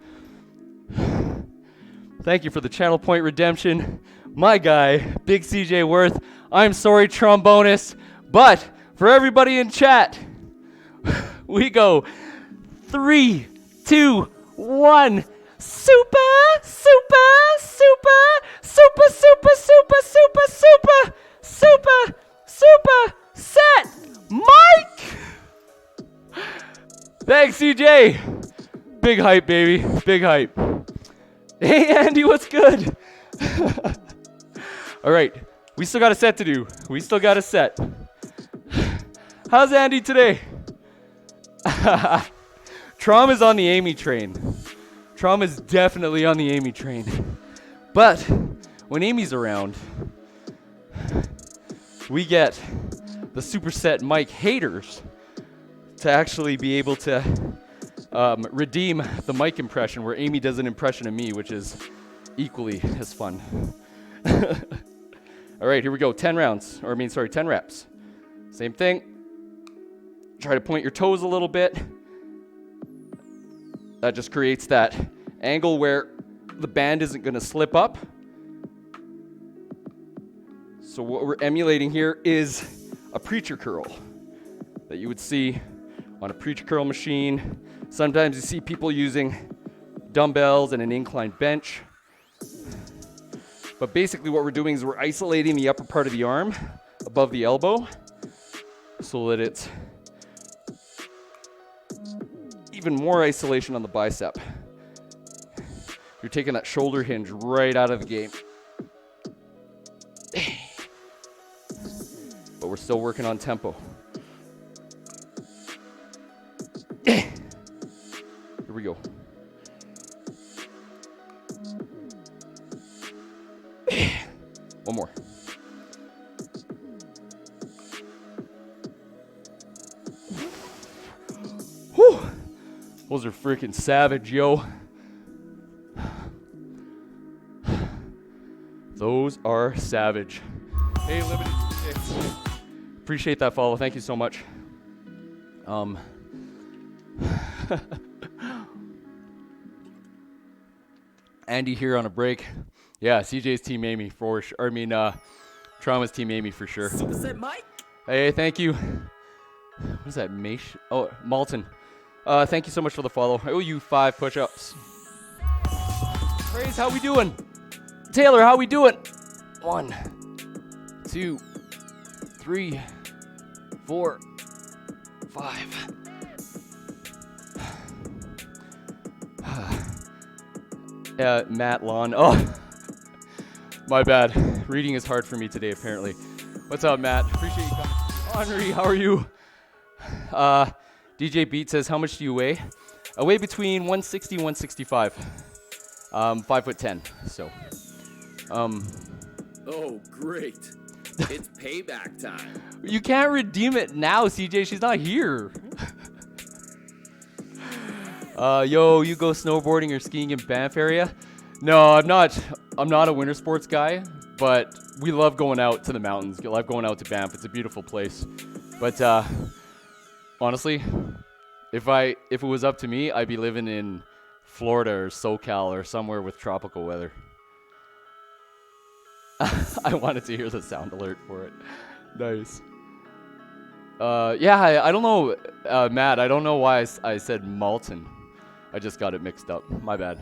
thank you for the channel point redemption. My guy, Big CJ Worth. I'm sorry, trombonist, but for everybody in chat, we go 3, 2, 1. Super, super, super, super, super, super, super, super, super, super, set, Mike! Thanks, CJ. Big hype, baby. Big hype. Hey, Andy, what's good? All right, we still got a set to do. We still got a set. How's Andy today? Trom is on the Amy train. Trom is definitely on the Amy train. But when Amy's around, we get the Superset Mike haters to actually be able to redeem the Mike impression where Amy does an impression of me, which is equally as fun. All right, here we go. 10 reps. Same thing. Try to point your toes a little bit. That just creates that angle where the band isn't going to slip up. So what we're emulating here is a preacher curl that you would see on a preacher curl machine. Sometimes you see people using dumbbells and an inclined bench. But basically what we're doing is we're isolating the upper part of the arm above the elbow so that it's even more isolation on the bicep. You're taking that shoulder hinge right out of the game. But we're still working on tempo. Here we go. One more. Whew. Those are freaking savage, yo. Those are savage. Hey, Limited 6. Appreciate that follow. Thank you so much. Andy here on a break. Yeah, CJ's Team Amy for sure. I mean, Trauma's Team Amy for sure. Superset Mike. Hey, thank you. What is that? Oh, Malton. Thank you so much for the follow. I owe you 5 push-ups. Praise, how we doing? Taylor, how we doing? 1, 2, 3, 4, 5. Matt Lawn. Oh, my bad. Reading is hard for me today, apparently. What's up, Matt? Appreciate you coming. Henri, how are you? DJ Beat says, how much do you weigh? I weigh between 160 and 165. 5'10", so. Oh, great. It's payback time. You can't redeem it now, CJ. She's not here. Yo, you go snowboarding or skiing in Banff area? No, I'm not a winter sports guy, but we love going out to the mountains. We love going out to Banff. It's a beautiful place. But honestly, if it was up to me, I'd be living in Florida or SoCal or somewhere with tropical weather. I wanted to hear the sound alert for it. Nice. Yeah, I don't know, Matt. I don't know why I said Malton. I just got it mixed up. My bad.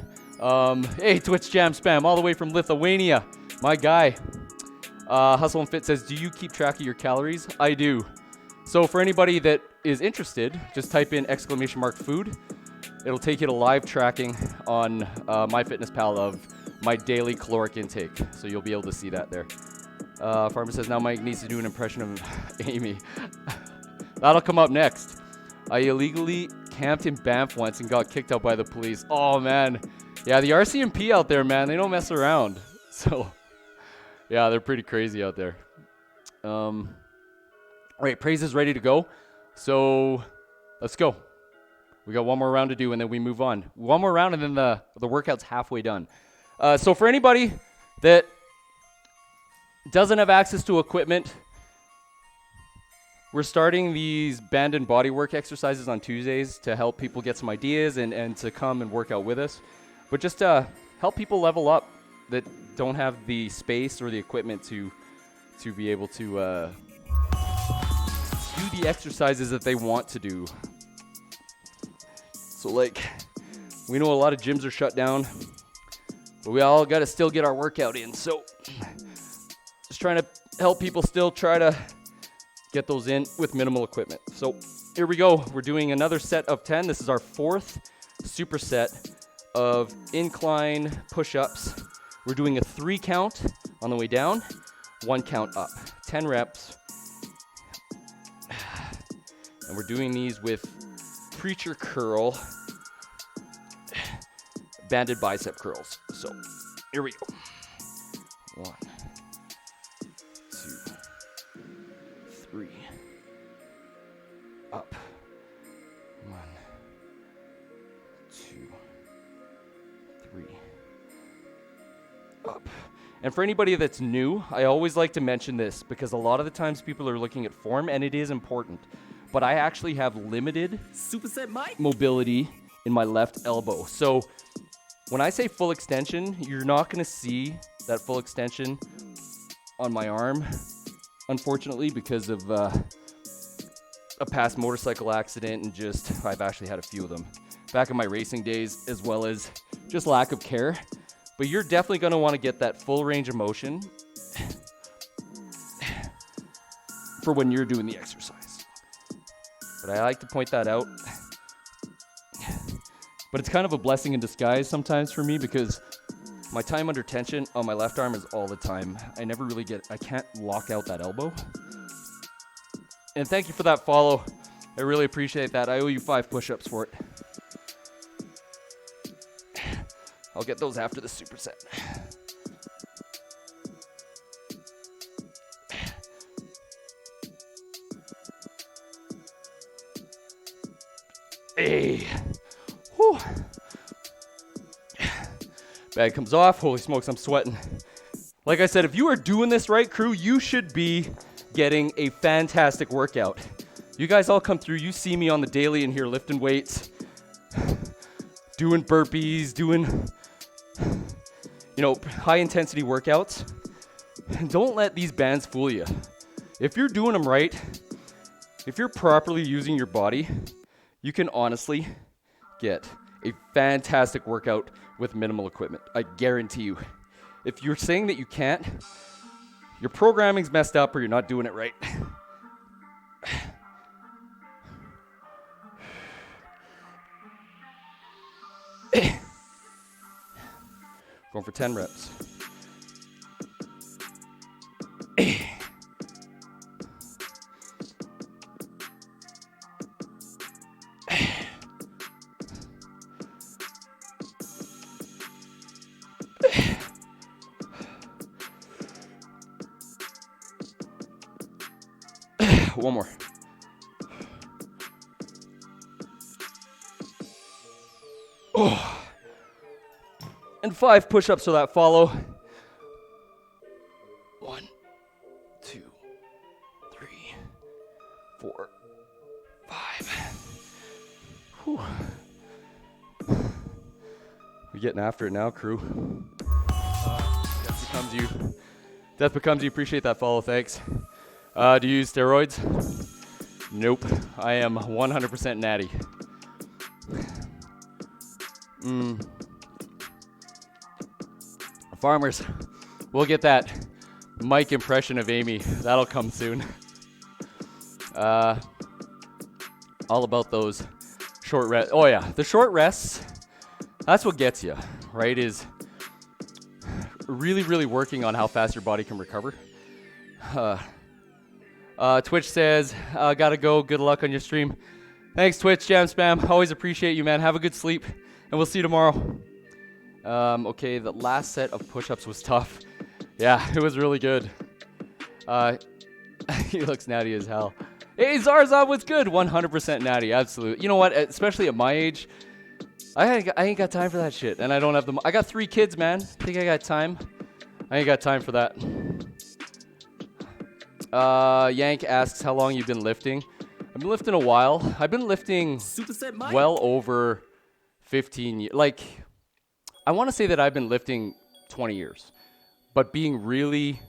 Hey, Twitch Jam Spam, all the way from Lithuania. My guy. Hustle and Fit says, do you keep track of your calories? I do. So for anybody that is interested, just type in !food. It'll take you to live tracking on MyFitnessPal of my daily caloric intake. So you'll be able to see that there. Farmer says, now Mike needs to do an impression of Amy. That'll come up next. I illegally camped in Banff once and got kicked out by the police. Oh, man. Yeah, the RCMP out there, man, they don't mess around. So, yeah, they're pretty crazy out there. All right, praise is ready to go. So let's go. We got one more round to do, and then we move on. One more round, and then the workout's halfway done. So for anybody that doesn't have access to equipment, we're starting these band and body work exercises on Tuesdays to help people get some ideas and to come and work out with us. But just to help people level up that don't have the space or the equipment to be able to do the exercises that they want to do. So like, we know a lot of gyms are shut down, but we all got to still get our workout in. So just trying to help people still try to get those in with minimal equipment. So here we go. We're doing another set of 10. This is our 4th superset of incline push-ups. We're doing a 3 count on the way down, 1 count up, 10 reps. And we're doing these with preacher curl, banded bicep curls. So here we go. 1, 2, 3, up. 1, 2, 3, up. And for anybody that's new, I always like to mention this because a lot of the times people are looking at form, and it is important. But I actually have limited Superset Mike. mobility in my left elbow. So when I say full extension, you're not going to see that full extension on my arm, unfortunately, because of a past motorcycle accident, and just I've actually had a few of them back in my racing days, as well as just lack of care. But you're definitely going to want to get that full range of motion for when you're doing the exercise. But I like to point that out. But it's kind of a blessing in disguise sometimes for me, because my time under tension on my left arm is all the time. I can't lock out that elbow. And thank you for that follow. I really appreciate that. I owe you 5 push-ups for it. I'll get those after the superset. Hey. Whew. Bag comes off. Holy smokes, I'm sweating. Like I said, if you are doing this right, crew, you should be getting a fantastic workout. You guys all come through. You see me on the daily in here lifting weights, doing burpees, doing high intensity workouts. Don't let these bands fool you. If you're doing them right, if you're properly using your body, you can honestly get a fantastic workout with minimal equipment. I guarantee you. If you're saying that you can't, your programming's messed up or you're not doing it right. Going for 10 reps. One more. Oh. And 5 push-ups for that follow. 1, 2, 3, 4, 5. Whew. We're getting after it now, crew. Death becomes you. Appreciate that follow. Thanks. Do you use steroids? Nope. I am 100% natty. Farmers, we'll get that Mike impression of Amy. That'll come soon. All about those short rests. Oh yeah, the short rests, that's what gets you, right? Is really, really working on how fast your body can recover. Twitch says, gotta go. Good luck on your stream. Thanks, Twitch. Jam Spam. Always appreciate you, man. Have a good sleep, and we'll see you tomorrow. Okay, the last set of push-ups was tough. Yeah, it was really good. He looks natty as hell. Hey, Zarzan, what's good? 100% natty, absolutely. You know what? Especially at my age, I ain't got time for that shit, and I don't have the. I got 3 kids, man. Think I got time? I ain't got time for that. Yank asks how long you've been lifting. I've been lifting a while. I've been lifting well over 15 years. Like, I want to say that I've been lifting 20 years, but being really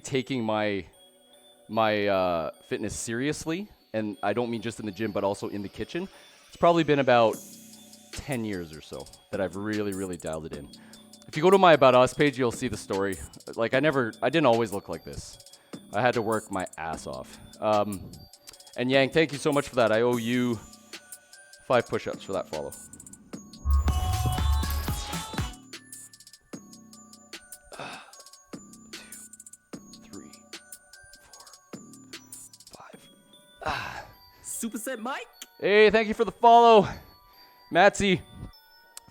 taking my fitness seriously, and I don't mean just in the gym, but also in the kitchen. It's probably been about 10 years or so that I've really dialed it in. If you go to my About Us page, you'll see the story. Like, I didn't always look like this. I had to work my ass off. And Yang, thank you so much for that. I owe you 5 push-ups for that follow. Superset Mike. Hey, thank you for the follow. Matsy,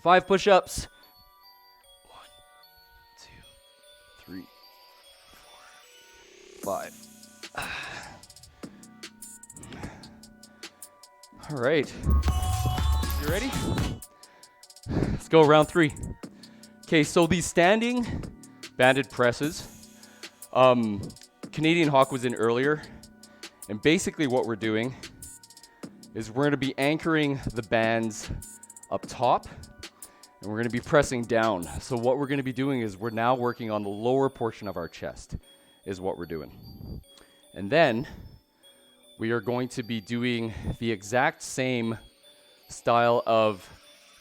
5 push-ups. 1, 2, 3, 4, 5. All right. You ready? Let's go round 3. Okay, so these standing banded presses, Canadian Hawk was in earlier, and basically what we're doing is we're going to be anchoring the bands up top, and we're going to be pressing down. So what we're going to be doing is we're now working on the lower portion of our chest is what we're doing. And then we are going to be doing the exact same style of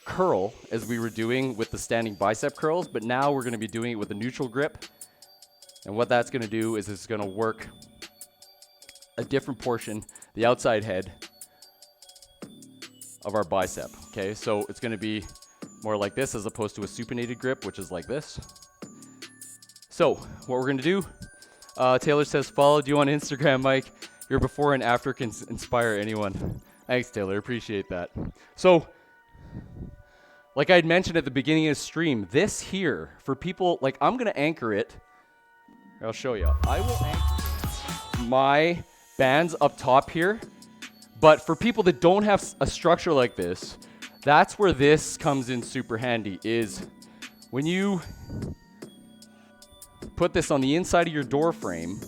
curl as we were doing with the standing bicep curls, but now we're going to be doing it with a neutral grip. And what that's going to do is it's going to work a different portion, the outside head of our bicep. Okay, so it's going to be more like this as opposed to a supinated grip, which is like this. So what we're going to do, Taylor says, followed you on Instagram, Mike. Your before and after can inspire anyone. Thanks, Taylor. Appreciate that. So, like I had mentioned at the beginning of the stream, this here, for people, like I'm going to anchor it. I'll show you. I will anchor my bands up top here. But for people that don't have a structure like this, that's where this comes in super handy, is when you put this on the inside of your door frame,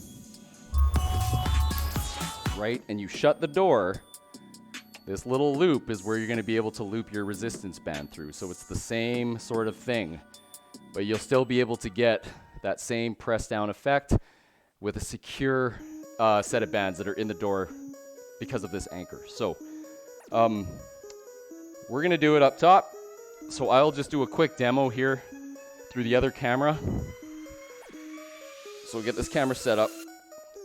right, and you shut the door, this little loop is where you're going to be able to loop your resistance band through. So it's the same sort of thing, but you'll still be able to get that same press down effect with a secure set of bands that are in the door because of this anchor. So we're going to do it up top. So I'll just do a quick demo here through the other camera. So we'll get this camera set up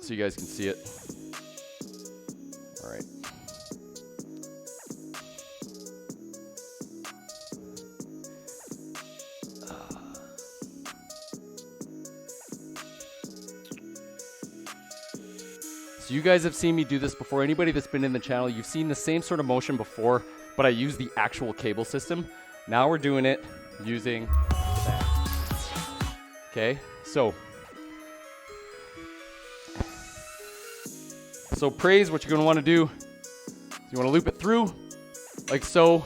so you guys can see it. All right. So you guys have seen me do this before. Anybody that's been in the channel, you've seen the same sort of motion before, but I use the actual cable system. Now we're doing it using the band. Okay, so praise, what you're going to want to do, you want to loop it through like so.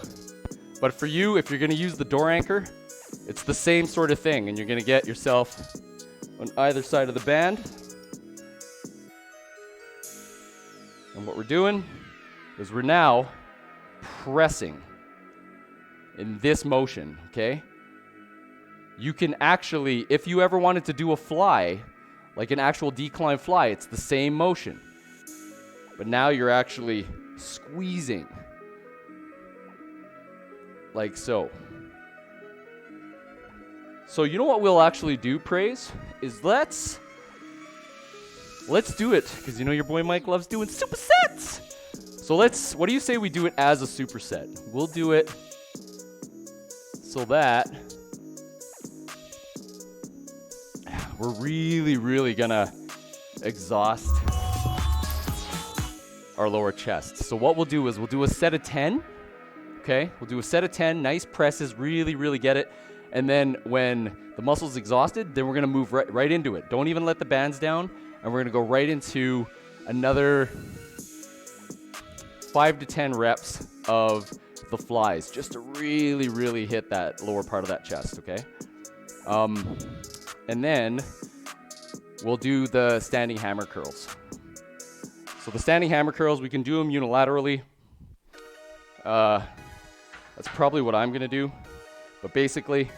But for you, if you're going to use the door anchor, it's the same sort of thing, and you're going to get yourself on either side of the band. And what we're doing is we're now pressing in this motion, okay? You can actually, if you ever wanted to do a fly, like an actual decline fly, it's the same motion. But now you're actually squeezing, like so. So you know what we'll actually do, Praise, is let's do it, because you know your boy Mike loves doing supersets. So what do you say we do it as a superset? We'll do it so that we're really gonna exhaust our lower chest. So what we'll do is we'll do a set of 10, okay? We'll do a set of 10, nice presses, really get it. And then when the muscle's exhausted, then we're gonna move right into it. Don't even let the bands down, and we're gonna go right into another 5 to 10 reps of the flies, just to really, really hit that lower part of that chest, okay? And then we'll do the standing hammer curls. So the standing hammer curls, we can do them unilaterally. That's probably what I'm gonna do. But basically,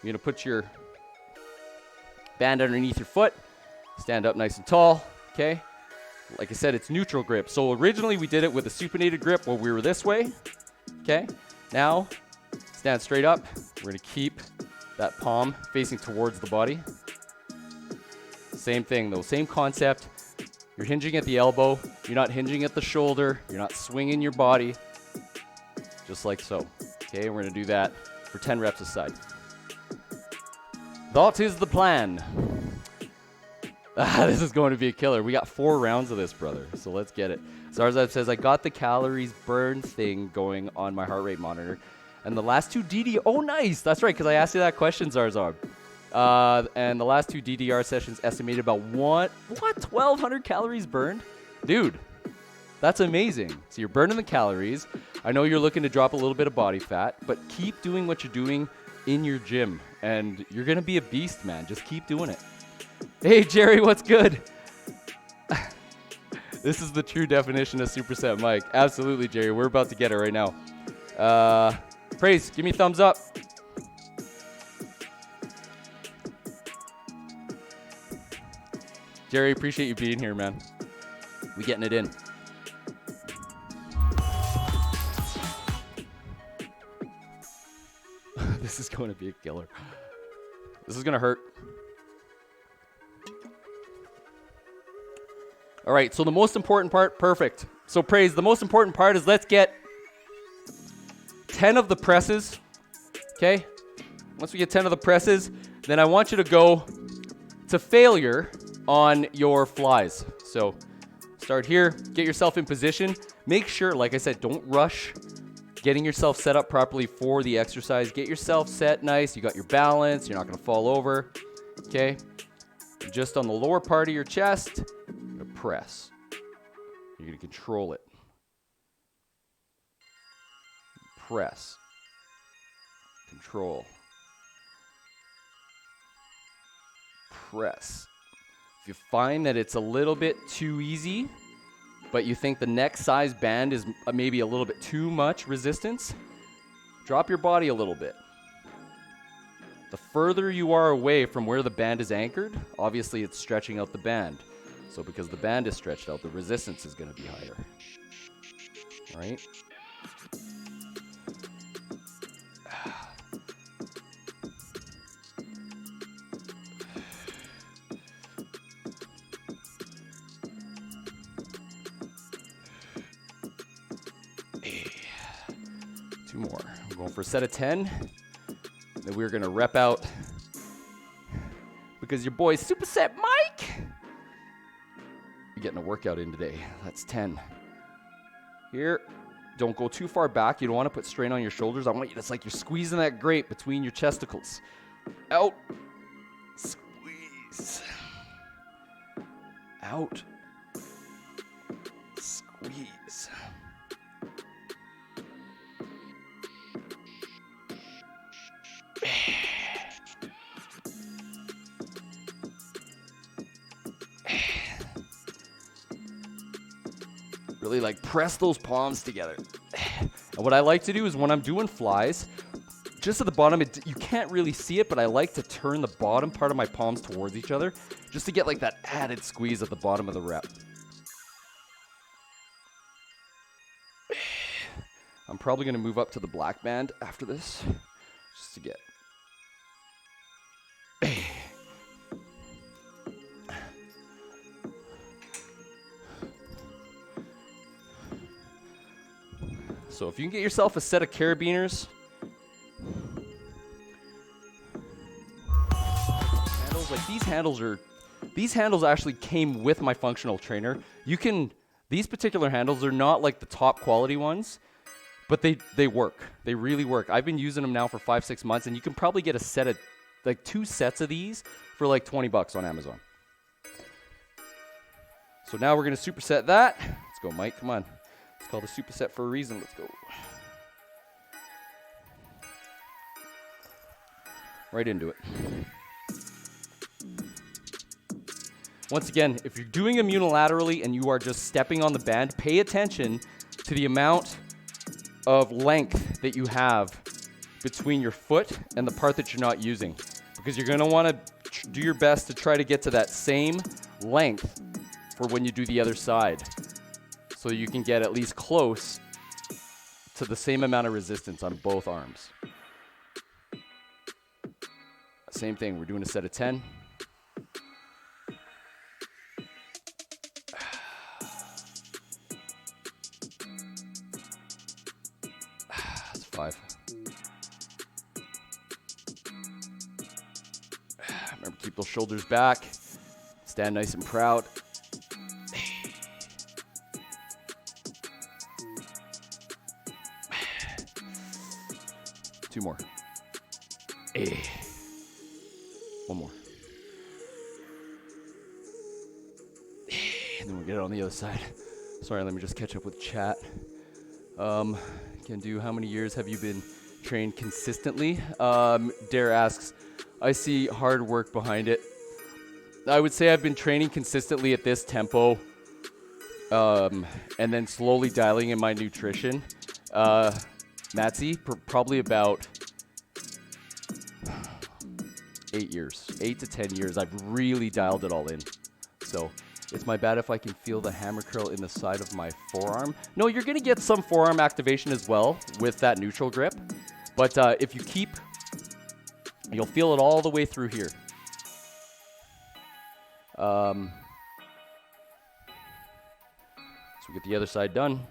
you're gonna put your band underneath your foot, stand up nice and tall, okay? Like I said, it's neutral grip. So originally we did it with a supinated grip where we were this way, okay? Now, stand straight up. We're gonna keep that palm facing towards the body. Same thing though, same concept. You're hinging at the elbow, you're not hinging at the shoulder, you're not swinging your body, just like so. Okay, we're gonna do that for 10 reps a side. That is the plan. This is going to be a killer. We got 4 rounds of this, brother, so let's get it. Zarzab says, I got the calories burned thing going on my heart rate monitor. And the last 2 DD, oh nice, that's right, because I asked you that question, Zarzab. And the last 2 DDR sessions estimated about 1,200 calories burned? Dude, that's amazing. So you're burning the calories. I know you're looking to drop a little bit of body fat, but keep doing what you're doing in your gym, and you're going to be a beast, man. Just keep doing it. Hey, Jerry, what's good? This is the true definition of superset Mike. Absolutely, Jerry. We're about to get it right now. Praise, give me a thumbs up. Jerry, appreciate you being here, man. We getting it in. This is going to be a killer. This is going to hurt. All right, so the most important part, perfect. So Praise, the most important part is let's get 10 of the presses, okay? Once we get 10 of the presses, then I want you to go to failure on your flies. So start here, get yourself in position. Make sure, like I said, don't rush getting yourself set up properly for the exercise. Get yourself set nice. You got your balance. You're not going to fall over, okay? Just on the lower part of your chest, you're going to press. You're going to control it. Press. Control. Press. If you find that it's a little bit too easy, but you think the next size band is maybe a little bit too much resistance, drop your body a little bit. The further you are away from where the band is anchored, obviously it's stretching out the band. So because the band is stretched out, the resistance is going to be higher. All right? Two more. I'm going for a set of 10. Then we're going to rep out because your boy's Superset Mike. You're getting a workout in today. That's 10. Here, don't go too far back. You don't want to put strain on your shoulders. I want you to, it's like you're squeezing that grape between your chesticles. Out. Squeeze. Out. Squeeze. Really like press those palms together. And what I like to do is when I'm doing flies, just at the bottom, you can't really see it, but I like to turn the bottom part of my palms towards each other just to get like that added squeeze at the bottom of the rep. I'm probably going to move up to the black band after this just to get. So if you can get yourself a set of carabiners, handles, like these handles actually came with my functional trainer. These particular handles are not like the top quality ones, but they work. They really work. I've been using them now for 5-6 months, and you can probably get a set of, like 2 sets of these for like $20 on Amazon. So now we're going to superset that. Let's go, Mike. Come on. It's called a superset for a reason. Let's go. Right into it. Once again, if you're doing them unilaterally and you are just stepping on the band, pay attention to the amount of length that you have between your foot and the part that you're not using, because you're going to want to do your best to try to get to that same length for when you do the other side, so you can get at least close to the same amount of resistance on both arms. Same thing, we're doing a set of 10. That's 5. Remember, keep those shoulders back. Stand nice and proud. 2 more. 1 more. And then we'll get it on the other side. Sorry, let me just catch up with chat. Can do, how many years have you been trained consistently? Dare asks, I see hard work behind it. I would say I've been training consistently at this tempo, and then slowly dialing in my nutrition. Matsy, probably about 8 years, 8 to 10 years. I've really dialed it all in. So it's my bad if I can feel the hammer curl in the side of my forearm. No, you're going to get some forearm activation as well with that neutral grip. But if you keep, you'll feel it all the way through here. So we get the other side done.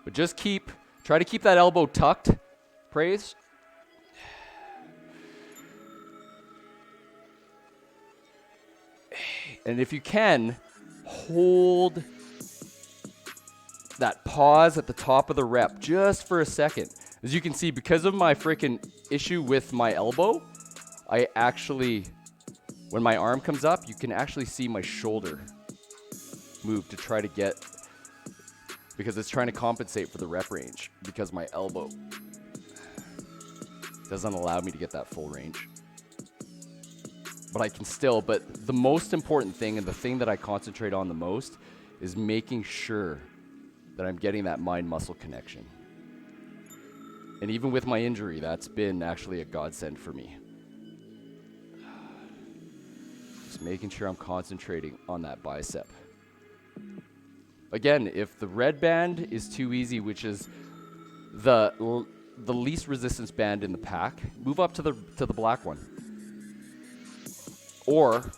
But just try to keep that elbow tucked, Praise. And if you can, hold that pause at the top of the rep just for a second. As you can see, because of my freaking issue with my elbow, I actually, when my arm comes up, you can actually see my shoulder move to try to get, because it's trying to compensate for the rep range, because my elbow doesn't allow me to get that full range. But I can still, but the most important thing, and the thing that I concentrate on the most, is making sure that I'm getting that mind-muscle connection. And even with my injury, that's been actually a godsend for me. Just making sure I'm concentrating on that bicep. Again, if the red band is too easy, which is the least resistance band in the pack, move up to the black one. Or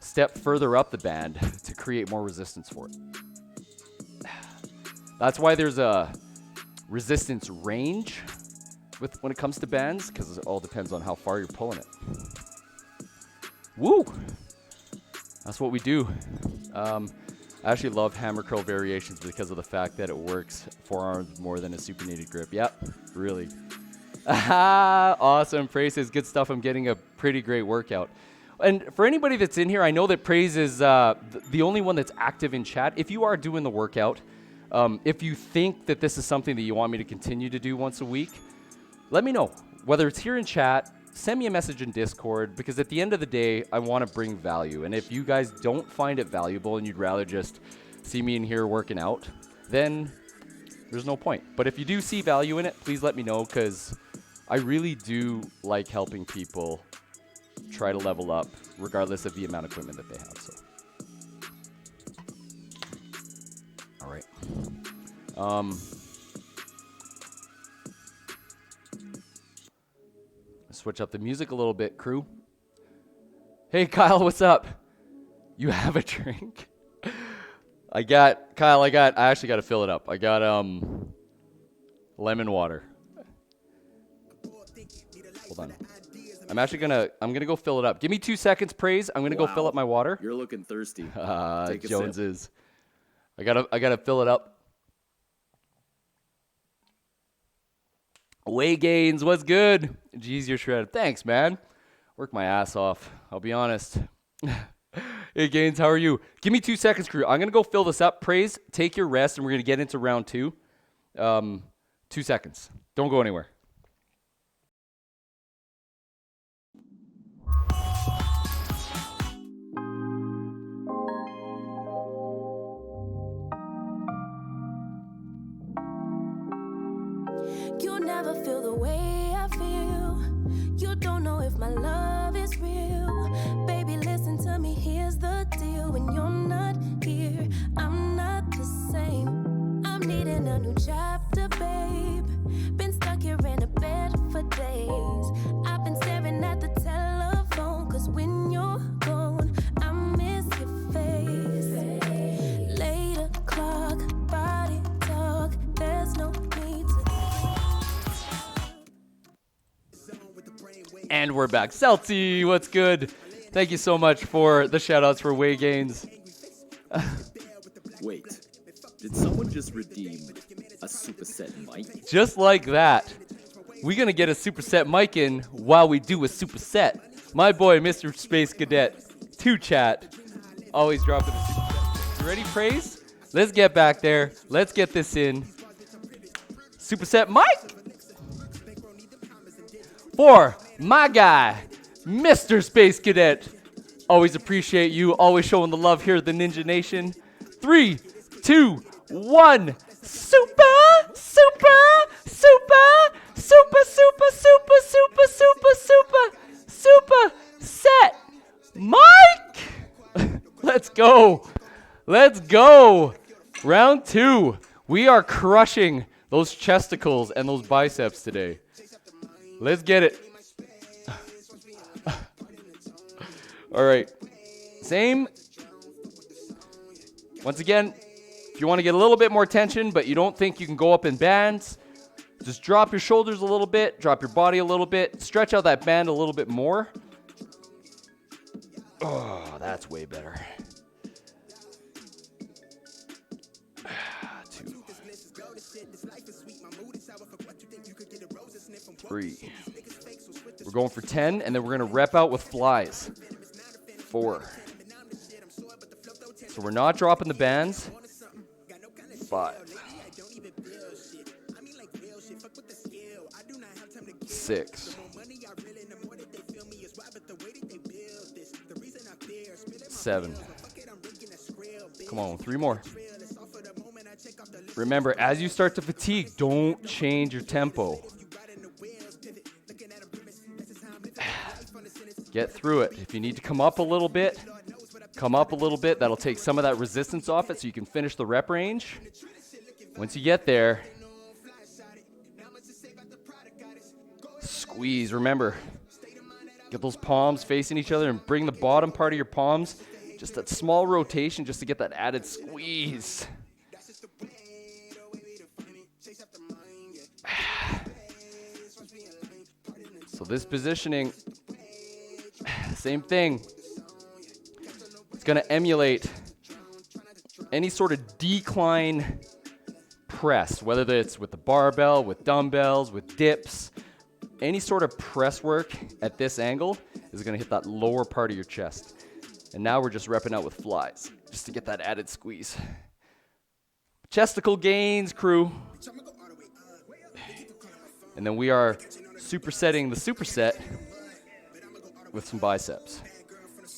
step further up the band to create more resistance for it. That's why there's a resistance range when it comes to bands, because it all depends on how far you're pulling it. Woo! That's what we do. I actually love hammer curl variations because of the fact that it works forearms more than a supinated grip. Yep, really. Awesome. Praise says, good stuff. I'm getting a pretty great workout. And for anybody that's in here, I know that Praise is the only one that's active in chat. If you are doing the workout, if you think that this is something that you want me to continue to do once a week, let me know. Whether it's here in chat, send me a message in Discord, because at the end of the day, I want to bring value. And if you guys don't find it valuable and you'd rather just see me in here working out, then there's no point. But if you do see value in it, please let me know, because I really do like helping people try to level up regardless of the amount of equipment that they have. So, all right. Switch up the music a little bit, crew. Hey, Kyle, what's up? You have a drink? I actually got to fill it up. I got lemon water. Hold on. I'm gonna go fill it up. Give me 2 seconds, Praise. I'm gonna go fill up my water. You're looking thirsty. Take a Jones sip. is. I gotta fill it up. Way Gains, what's good? Jeez, you're shredded. Thanks, man. Work my ass off. I'll be honest. Hey, Gains, how are you? Give me 2 seconds, crew. I'm going to go fill this up. Praise, take your rest, and we're going to get into round 2. 2 seconds. Don't go anywhere. You never feel the way I feel. You don't know if my love is real. Baby, listen to me, here's the deal. When you're not here, I'm not the same. I'm needing a new chapter, babe. Been stuck here in a bed for days. I've been staring at the telephone, cause when you're gone, I miss your face. 8 o'clock, body talk, there's no need to. And we're back. Celty, what's good? Thank you so much for the shout-outs for Way Gains. Wait, did someone just redeem a superset mic? Just like that. We're going to get a superset mic in while we do a superset. My boy, Mr. Space Cadet, 2chat, always dropping a superset. You ready, Praise? Let's get back there. Let's get this in. Superset mic. For my guy, Mr. Space Cadet. Always appreciate you. Always showing the love here at the Ninja Nation. 3, 2, 1. Super, super, super, super, super, super, super, super, super, super set Mike. Let's go. Let's go. Round 2. We are crushing those chesticles and those biceps today. Let's get it. All right. Same. Once again, if you want to get a little bit more tension, but you don't think you can go up in bands, just drop your shoulders a little bit, drop your body a little bit, stretch out that band a little bit more. Oh, that's way better. 2, 3. We're going for 10, and then we're going to rep out with flies. 4. So we're not dropping the bands. 5. 6. 7. Come on, 3 more. Remember, as you start to fatigue, don't change your tempo. Get through it. If you need to come up a little bit, come up a little bit. That'll take some of that resistance off it so you can finish the rep range. Once you get there, squeeze. Remember, get those palms facing each other and bring the bottom part of your palms. Just that small rotation just to get that added squeeze. So this positioning, same thing. It's going to emulate any sort of decline press, whether it's with the barbell, with dumbbells, with dips. Any sort of press work at this angle is going to hit that lower part of your chest. And now we're just repping out with flies, just to get that added squeeze. Chesticle gains, crew. And then we are supersetting the superset with some biceps.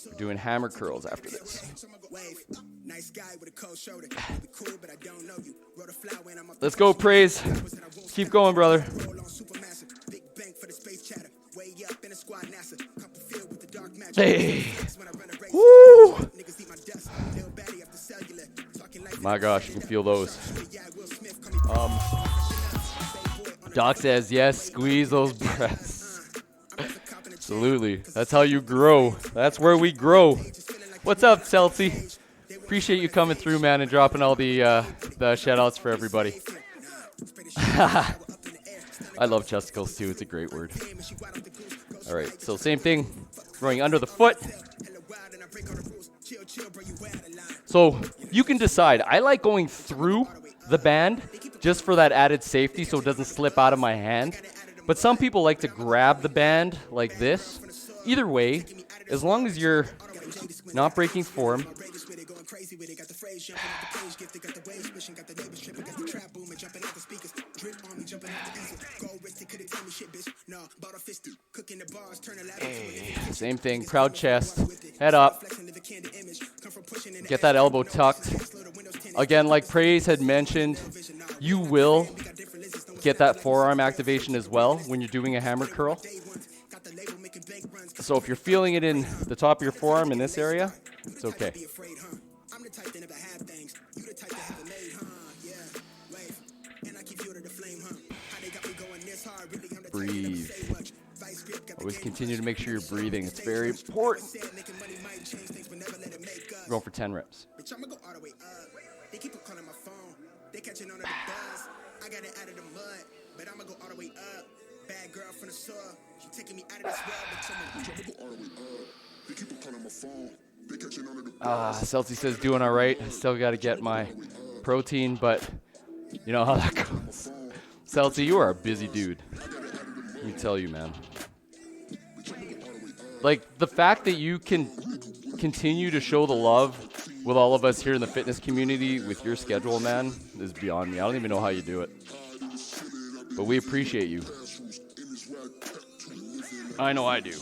We're doing hammer curls after this. Let's go, Praise. Keep going, brother. Hey. Woo. My gosh, you can feel those. Doc says, yes, squeeze those breasts. Absolutely. That's how you grow. That's where we grow. What's up, Celty? Appreciate you coming through, man, and dropping all the shout-outs for everybody. I love chesticles, too. It's a great word. All right, so same thing. Going under the foot. So you can decide. I like going through the band just for that added safety so it doesn't slip out of my hand. But some people like to grab the band like this. Either way, as long as you're not breaking form. Hey, same thing, proud chest, head up, get that elbow tucked. Again, like Praise had mentioned, you will get that forearm activation as well when you're doing a hammer curl. So if you're feeling it in the top of your forearm in this area, it's okay. Breathe. Always continue to make sure you're breathing. It's very important. We're going for 10 reps. Celty says doing all right. Still got to get my protein, but you know how that goes. Celty, you are a busy dude. Let me tell you, man. Like, the fact that you can continue to show the love with all of us here in the fitness community with your schedule, man, is beyond me. I don't even know how you do it. But we appreciate you. I know I do.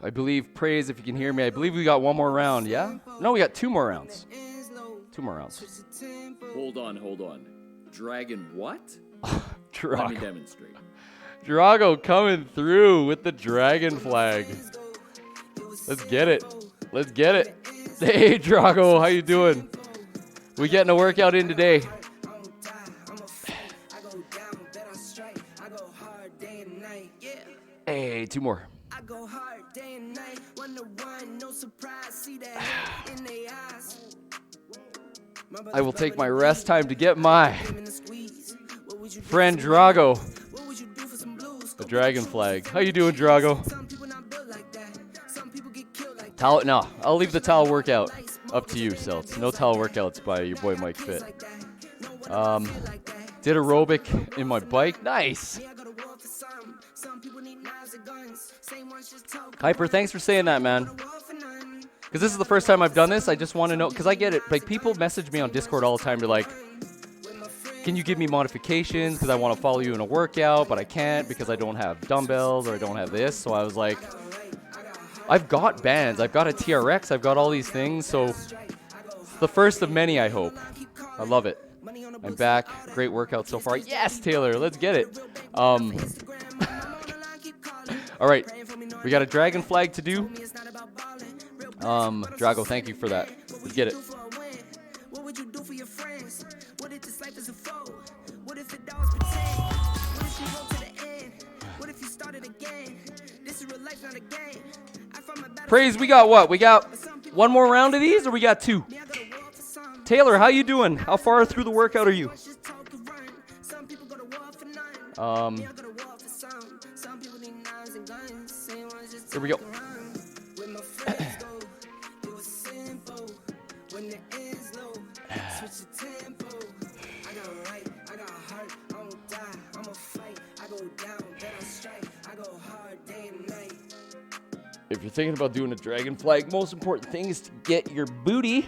I believe, Praise, if you can hear me, I believe we got one more round, yeah? No, we got 2 more rounds. 2 more rounds. Hold on. Dragon what? Drago. Let me demonstrate. Drago coming through with the dragon flag. Let's get it. Hey, Drago, how you doing? We getting a workout in today. Hey, 2 more. I will take my rest time to get my friend Drago the dragon flag. How you doing, Drago? Towel? No, I'll leave the towel workout up to you, Celts. No towel workouts by your boy Mike Fit. Did aerobic in my bike. Nice. Hyper, thanks for saying that, man. Because this is the first time I've done this. I just want to know, because I get it. Like, people message me on Discord all the time. They're like, can you give me modifications? Because I want to follow you in a workout, but I can't because I don't have dumbbells or I don't have this. So I was like, I've got bands. I've got a TRX. I've got all these things. So it's the first of many, I hope. I love it. I'm back. Great workout so far. Yes, Taylor. Let's get it. All right. We got a dragon flag to do. Drago, thank you for that. Let's get it. Praise, we got what? We got one more round of these, or we got 2? Taylor, how you doing? How far through the workout are you? Here we go. If you're thinking about doing a dragon flag, most important thing is to get your booty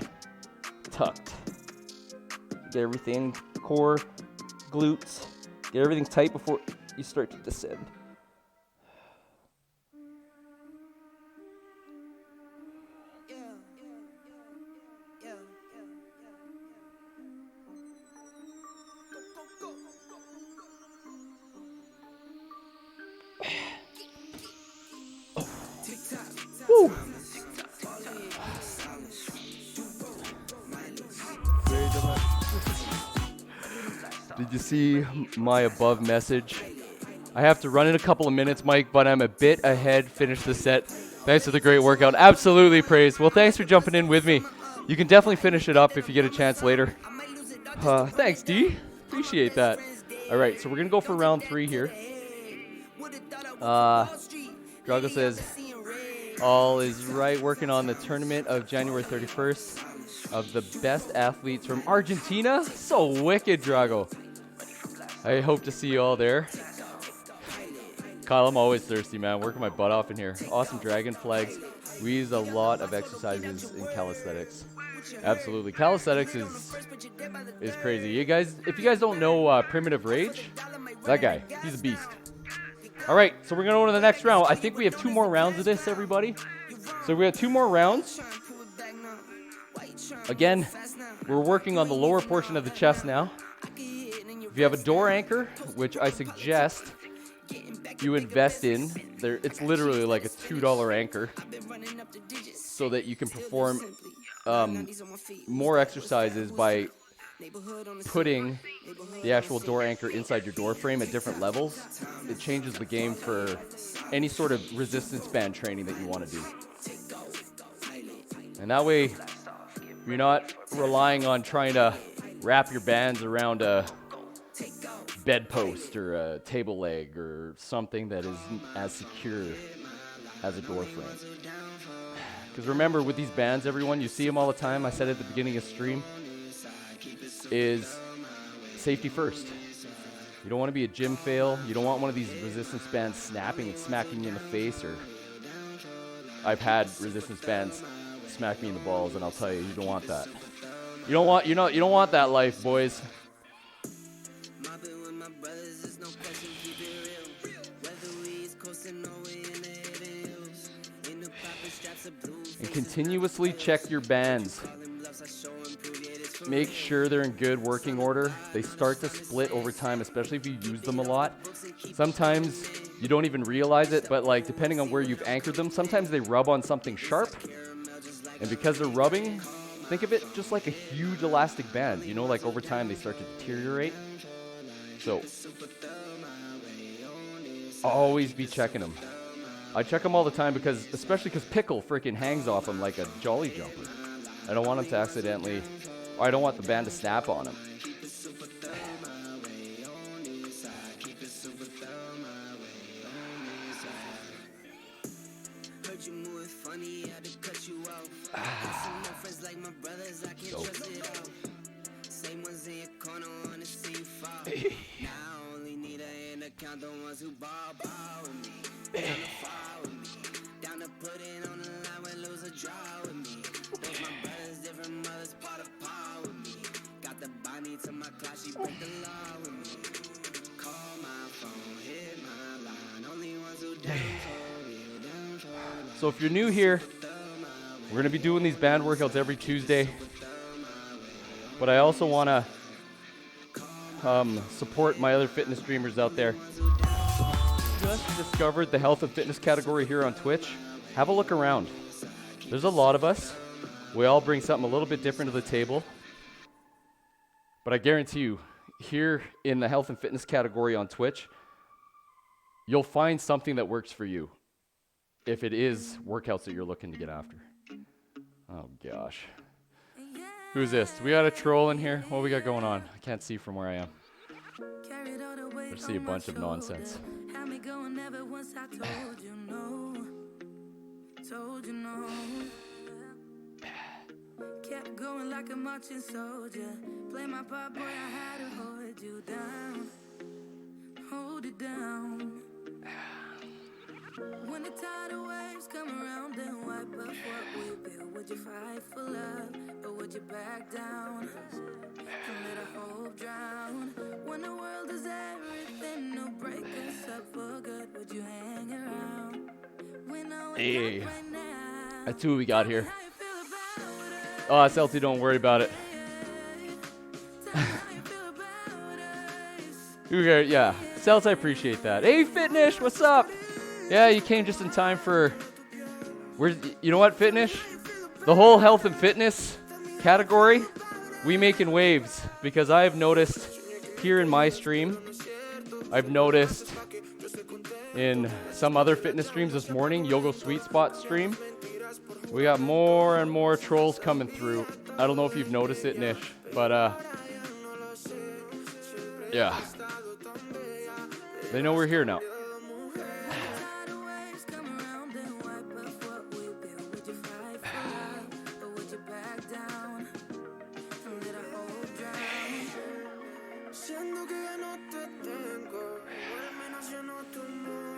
tucked. Get everything, core, glutes, get everything tight before you start to descend. Woo. Did you see my above message? I have to run in a couple of minutes, Mike, but I'm a bit ahead. Finish the set. Thanks for the great workout. Absolutely, Praise. Well, thanks for jumping in with me. You can definitely finish it up if you get a chance later. Thanks, D. Appreciate that. All right, so we're going to go for round 3 here. Drago says, all is right, working on the tournament of January 31st of the best athletes from Argentina. So wicked, Drago. I hope to see you all there. Kyle, I'm always thirsty, man. Working my butt off in here. Awesome dragon flags. We use a lot of exercises in calisthenics. Absolutely. Calisthenics is crazy. You guys, if you guys don't know Primitive Rage, that guy, he's a beast. All right, so we're going to go to the next round. I think we have 2 more rounds of this, everybody. So we have 2 more rounds. Again, we're working on the lower portion of the chest now. If you have a door anchor, which I suggest you invest in, it's literally like a $2 anchor, so that you can perform more exercises by putting the actual door anchor inside your door frame at different levels. It changes the game for any sort of resistance band training that you want to do. And that way, you're not relying on trying to wrap your bands around a bedpost or a table leg or something that isn't as secure as a door frame. Because remember, with these bands, everyone, you see them all the time. I said at the beginning of stream, is safety first. You don't want to be a gym fail. You don't want one of these resistance bands snapping and smacking you in the face. Or I've had resistance bands smack me in the balls, and I'll tell you, you don't want that. You don't want that life, boys. And continuously check your bands. Make sure they're in good working order. They start to split over time, especially if you use them a lot. Sometimes you don't even realize it, but like depending on where you've anchored them, sometimes they rub on something sharp. And because they're rubbing, think of it just like a huge elastic band. You know, like over time they start to deteriorate. So always be checking them. I check them all the time especially because Pickle freaking hangs off them like a jolly jumper. I don't want him to accidentally, or I don't want the band to snap on him. So if you're new here, we're going to be doing these band workouts every Tuesday. But I also want to support my other fitness streamers out there. Just discovered the health and fitness category here on Twitch. Have a look around. There's a lot of us. We all bring something a little bit different to the table. But I guarantee you, here in the health and fitness category on Twitch, you'll find something that works for you, if it is workouts that you're looking to get after. Oh gosh. Who's this? We got a troll in here? What we got going on? I can't see from where I am. I see a bunch of nonsense. Kept going like a marching soldier. Play my part, boy, I had to hold you down. Hold it down. When the tidal waves come around and wipe up what we built, would you fight for love or would you back down and let our hope drown? When the world is everything, no break us up for good, would you hang around? Hey, right now, that's who we got here. Oh, Celty, don't worry about it. Yeah, Celts, I appreciate that. Hey, Fitnish, what's up? Yeah, you came just in time for... You know what, Fitnish? The whole health and fitness category, we making waves. Because I've noticed here in my stream, I've noticed in some other fitness streams this morning, Yogo Sweet Spot stream, we got more and more trolls coming through. I don't know if you've noticed it, Nish, but yeah. They know we're here now.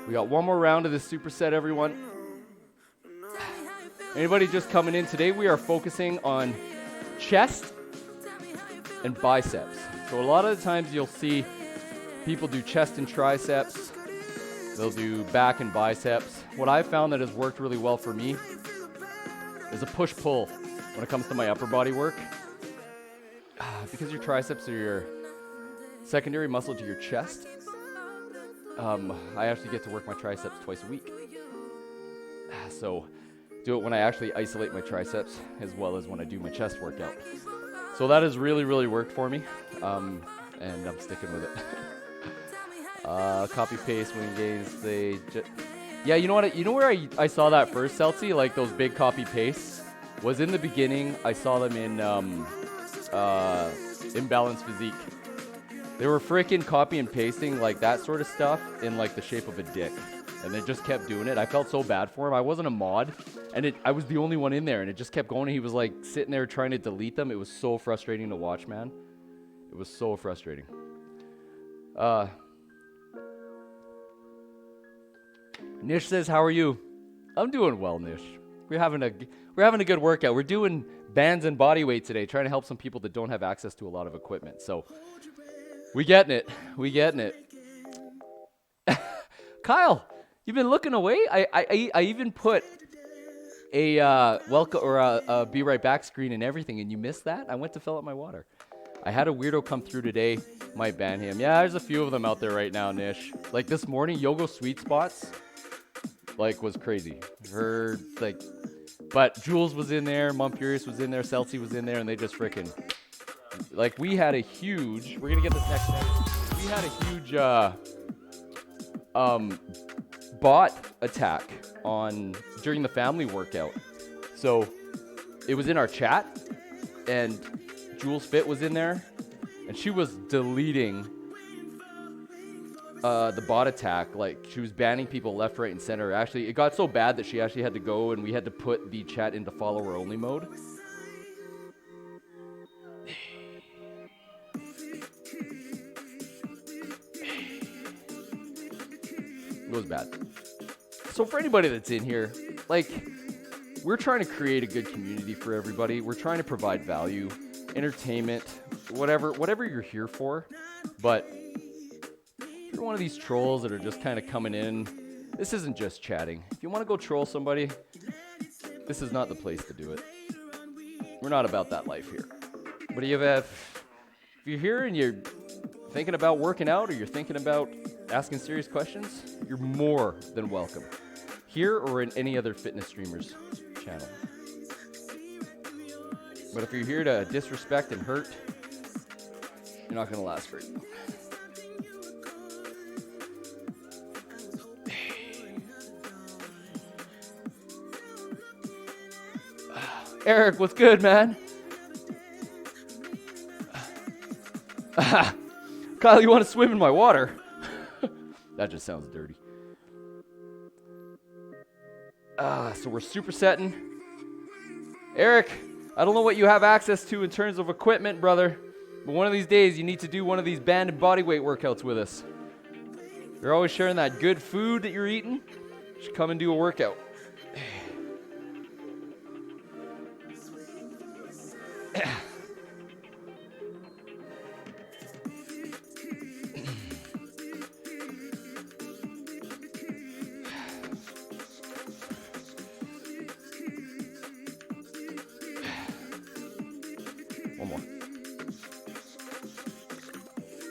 We got one more round of this superset, everyone. Anybody just coming in today, we are focusing on chest and biceps. So a lot of the times you'll see people do chest and triceps. They'll do back and biceps. What I've found that has worked really well for me is a push-pull when it comes to my upper body work. Because your triceps are your secondary muscle to your chest, I actually get to work my triceps twice a week. So do it when I actually isolate my triceps as well as when I do my chest workout. So that has really, really worked for me, and I'm sticking with it. Copy paste when gains yeah, you know what? You know where I saw that first, Celsi? Like those big copy pastes was in the beginning. I saw them in Imbalanced Physique. They were freaking copy and pasting like that sort of stuff in like the shape of a dick, and they just kept doing it. I felt so bad for him. I wasn't a mod, and I was the only one in there, and it just kept going. And he was like sitting there trying to delete them. It was so frustrating to watch, man. It was so frustrating. Nish says, "How are you?" I'm doing well, Nish. We're having a good workout. We're doing bands and body weight today, trying to help some people that don't have access to a lot of equipment. So we getting it. Kyle, you've been looking away. I even put a welcome or a be right back screen and everything, and you missed that. I went to fill up my water. I had a weirdo come through today. Might ban him. Yeah, there's a few of them out there right now, Nish. Like this morning, Yogo Sweet Spots, like, was crazy. But Jules was in there, Mom Furious was in there, Celsi was in there, and they just freaking, like, we had a huge, we're gonna get this next time. We had a huge bot attack during the family workout. So it was in our chat, and Jules Fit was in there, and she was deleting the bot attack. Like, she was banning people left, right, and center. Actually, it got so bad that she actually had to go, and we had to put the chat into follower only mode. It was bad. So for anybody that's in here, like, we're trying to create a good community for everybody. We're trying to provide value, entertainment, whatever you're here for. But if you're one of these trolls that are just kind of coming in, this isn't just chatting. If you want to go troll somebody, this is not the place to do it. We're not about that life here. But if you're here and you're thinking about working out, or you're thinking about asking serious questions, you're more than welcome, here or in any other fitness streamer's channel. But if you're here to disrespect and hurt, you're not going to last very long. Eric, what's good, man? Kyle, you want to swim in my water? That just sounds dirty. So we're supersetting. Eric, I don't know what you have access to in terms of equipment, brother, but one of these days you need to do one of these band and body weight workouts with us. You're always sharing that good food that you're eating. You should come and do a workout. One more.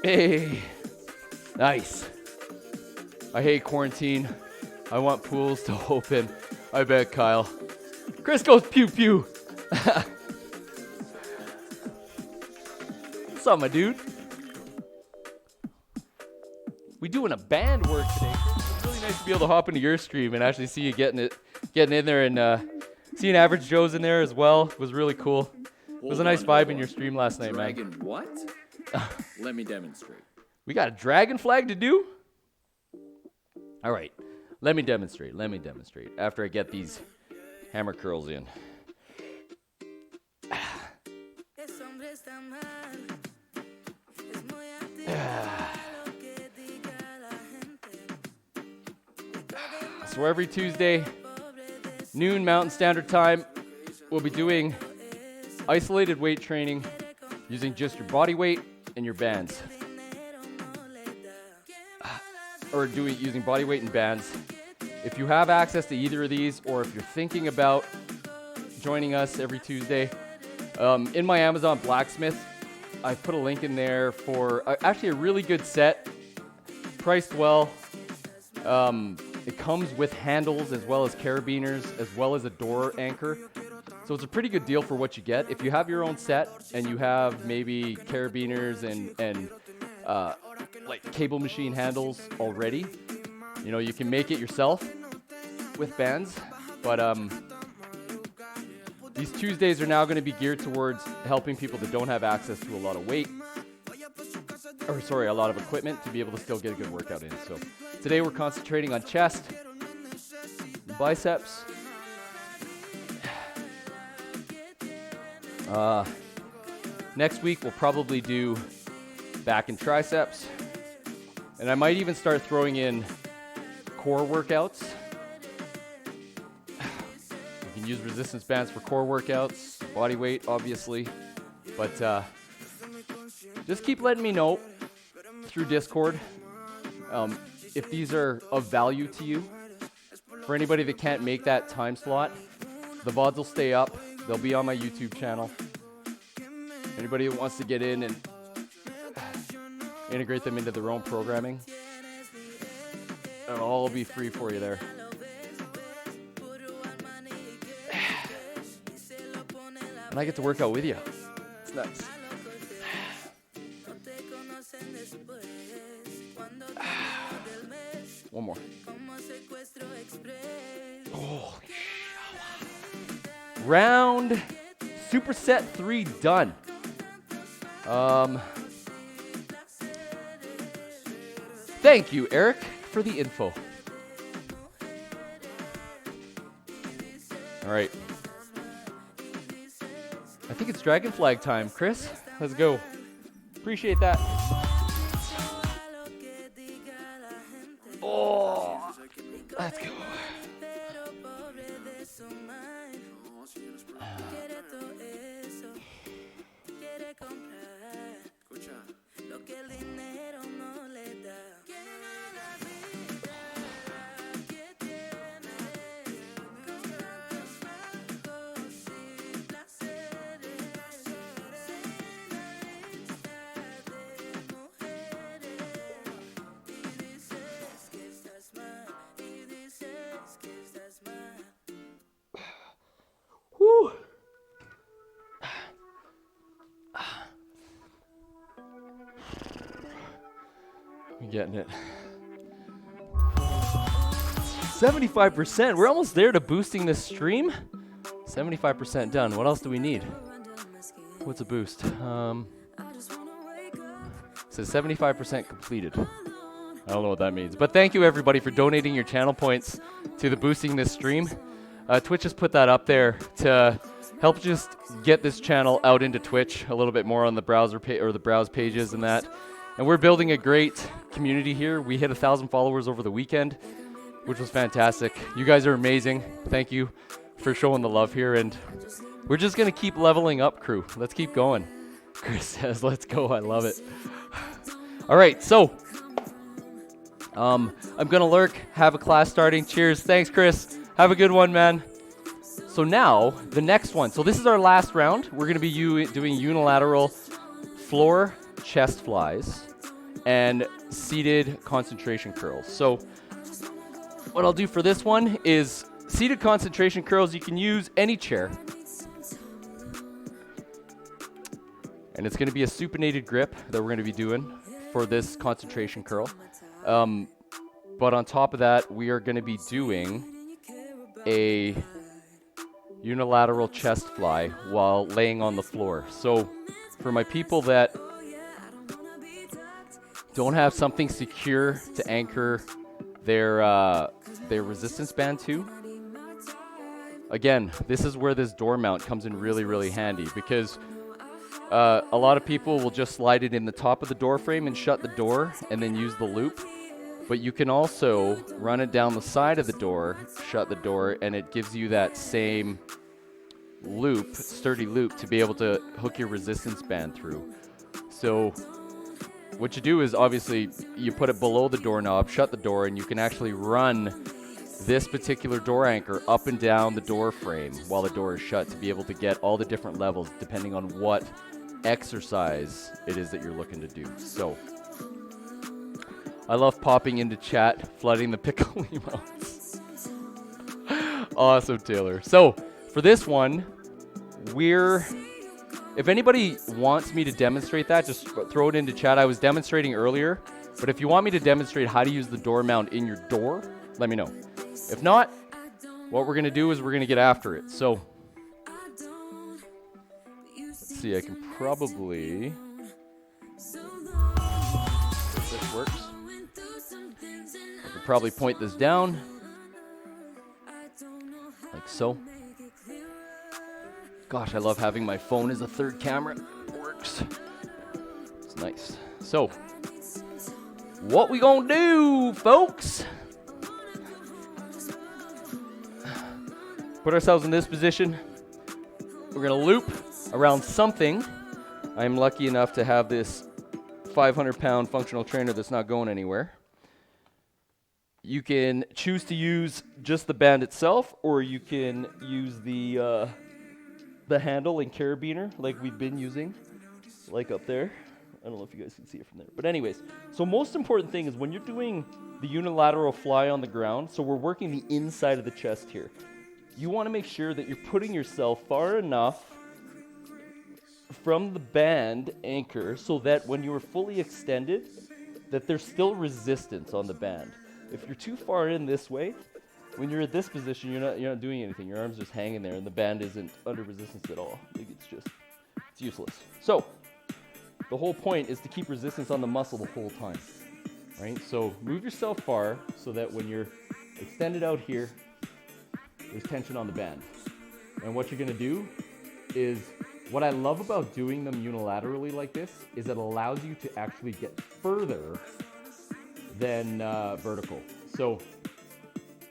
Hey, nice. I hate quarantine. I want pools to open. I bet, Kyle. Chris goes pew pew. What's up, my dude? We doing a band work today. It's really nice to be able to hop into your stream and actually see you getting in there, and seeing Average Joe's in there as well was really cool. It was a nice vibe in your stream last night, man. Dragon what? Let me demonstrate. We got a dragon flag to do? All right. Let me demonstrate. After I get these hammer curls in. So every Tuesday, noon Mountain Standard Time, we'll be doing isolated weight training using just your body weight and your bands. Or using body weight and bands. If you have access to either of these, or if you're thinking about joining us every Tuesday, in my Amazon Blacksmith, I put a link in there for actually a really good set, priced well. It comes with handles as well as carabiners, as well as a door anchor. So it's a pretty good deal for what you get. If you have your own set and you have maybe carabiners and like cable machine handles already, you know, you can make it yourself with bands. But these Tuesdays are now going to be geared towards helping people that don't have access to a lot of weight, a lot of equipment to be able to still get a good workout in. So today we're concentrating on chest, biceps, next week we'll probably do back and triceps, and I might even start throwing in core workouts. You can use resistance bands for core workouts, body weight obviously, but just keep letting me know through Discord if these are of value to you. For anybody that can't make that time slot, the VODs will stay up. They'll be on my YouTube channel. Anybody who wants to get in and integrate them into their own programming, it'll all be free for you there. And I get to work out with you. It's nice. One more. Oh, round superset 3 done. Thank you, Eric, for the info. All right. I think it's dragon flag time, Chris. Let's go. Appreciate that. Oh, let's go. Whew. I'm getting it. 75%. We're almost there to boosting this stream. 75% done. What else do we need? What's a boost? Says 75% completed. I don't know what that means. But thank you everybody for donating your channel points to the boosting this stream. Twitch has put that up there to help just get this channel out into Twitch a little bit more on the browser or the browse pages and that. And we're building a great community here. We hit 1,000 followers over the weekend, which was fantastic. You guys are amazing. Thank you for showing the love here. And we're just going to keep leveling up, crew. Let's keep going. Chris says, let's go. I love it. All right, so I'm going to lurk, have a class starting. Cheers. Thanks, Chris. Have a good one, man. So now, the next one. So this is our last round. We're going to be doing unilateral floor chest flies and seated concentration curls. So what I'll do for this one is seated concentration curls. You can use any chair. And it's going to be a supinated grip that we're going to be doing for this concentration curl. But on top of that, we are going to be doing a unilateral chest fly while laying on the floor. So for my people that don't have something secure to anchor their resistance band to, again, this is where this door mount comes in really, really handy, because a lot of people will just slide it in the top of the door frame and shut the door and then use the loop But you can also run it down the side of the door, shut the door, and it gives you that same loop, sturdy loop, to be able to hook your resistance band through. So what you do is obviously you put it below the doorknob, shut the door, and you can actually run this particular door anchor up and down the door frame while the door is shut to be able to get all the different levels depending on what exercise it is that you're looking to do. So I love popping into chat, flooding the pickle emotes. Awesome, Taylor. So for this one, if anybody wants me to demonstrate that, just throw it into chat. I was demonstrating earlier, but if you want me to demonstrate how to use the door mount in your door, let me know. If not, what we're going to do is we're going to get after it. So let's see, I can probably, if this works, I could probably point this down like so. Gosh, I love having my phone as a third camera. It works. It's nice. So, what we gonna do, folks? Put ourselves in this position. We're gonna loop around something. I'm lucky enough to have this 500-pound functional trainer that's not going anywhere. You can choose to use just the band itself, or you can use the handle and carabiner like we've been using, like up there. I don't know if you guys can see it from there. But anyways, so most important thing is when you're doing the unilateral fly on the ground, so we're working the inside of the chest here. You want to make sure that you're putting yourself far enough from the band anchor so that when you are fully extended, that there's still resistance on the band. If you're too far in this way, when you're at this position, you're not doing anything. Your arm's just hanging there, and the band isn't under resistance at all. Like it's useless. So the whole point is to keep resistance on the muscle the whole time, right? So move yourself far so that when you're extended out here, there's tension on the band. And what you're gonna do is, what I love about doing them unilaterally like this is it allows you to actually get further than vertical. So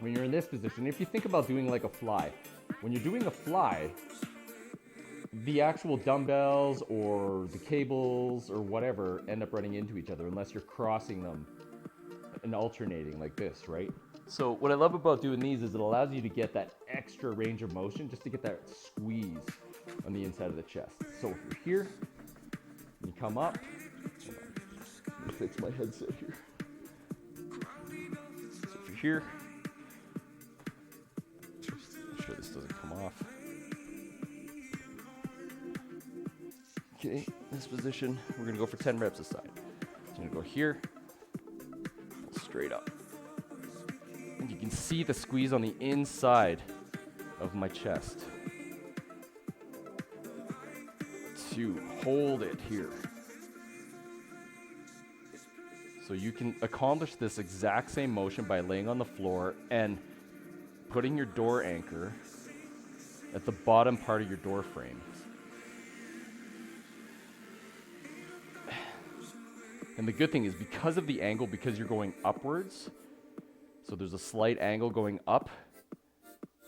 when you're in this position, if you think about doing like a fly, when you're doing a fly, the actual dumbbells or the cables or whatever end up running into each other unless you're crossing them and alternating like this, right? So what I love about doing these is it allows you to get that extra range of motion just to get that squeeze on the inside of the chest. So if you're here, you come up, let me fix my headset here. So if you're here, make sure this doesn't come off. Okay, this position, we're gonna go for 10 reps a side. So I'm gonna go here, straight up. And you can see the squeeze on the inside of my chest. To hold it here. So you can accomplish this exact same motion by laying on the floor and putting your door anchor at the bottom part of your door frame. And the good thing is, because of the angle, because you're going upwards, so there's a slight angle going up,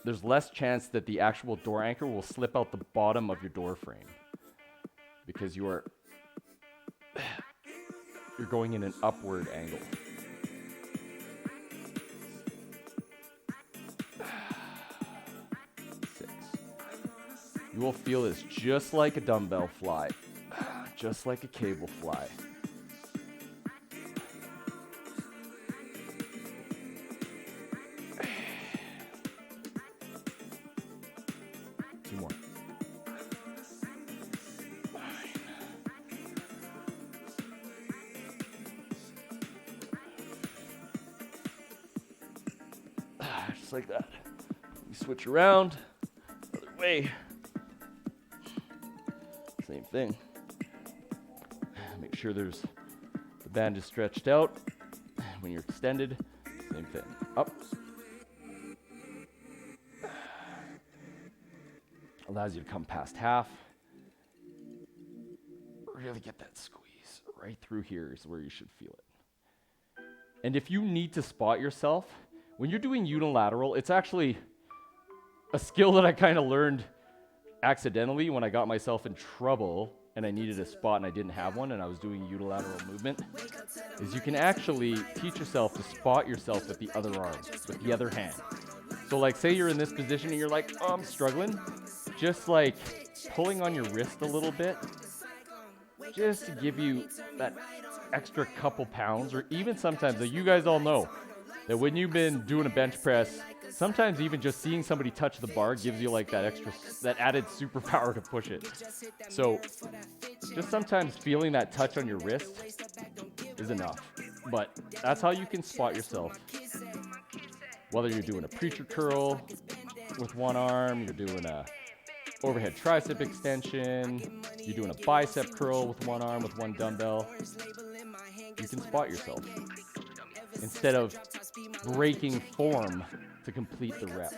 there's less chance that the actual door anchor will slip out the bottom of your door frame, because you're going in an upward angle. Six. You will feel this just like a dumbbell fly, just like a cable fly. Two more. Just like that. You switch around, other way. Same thing. Make sure the band is stretched out. When you're extended, same thing. Up. Allows you to come past half. Really get that squeeze. Right through here is where you should feel it. And if you need to spot yourself, when you're doing unilateral, it's actually a skill that I kind of learned accidentally when I got myself in trouble and I needed a spot and I didn't have one and I was doing unilateral movement, is you can actually teach yourself to spot yourself with the other arm, with the other hand. So like say you're in this position and you're like, oh, I'm struggling. Just like pulling on your wrist a little bit, just to give you that extra couple pounds, or even sometimes, like you guys all know, that when you've been doing a bench press, sometimes even just seeing somebody touch the bar gives you like that extra, that added superpower to push it. So just sometimes feeling that touch on your wrist is enough. But that's how you can spot yourself. Whether you're doing a preacher curl with one arm, you're doing a overhead tricep extension, you're doing a bicep curl with one arm with one dumbbell, you can spot yourself instead of breaking form to complete the rep.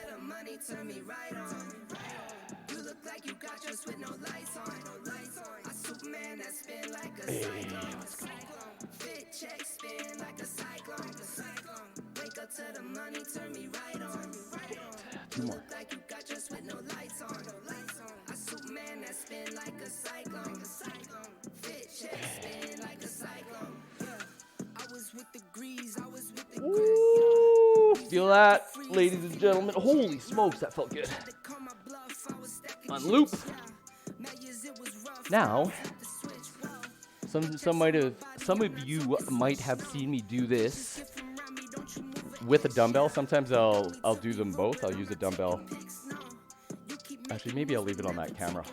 Hey, let's go. Two more. Ooh, feel that, ladies and gentlemen? Holy smokes, that felt good. On loop. Now, some of you might have seen me do this with a dumbbell. Sometimes I'll do them both. I'll use a dumbbell. Actually, maybe I'll leave it on that camera.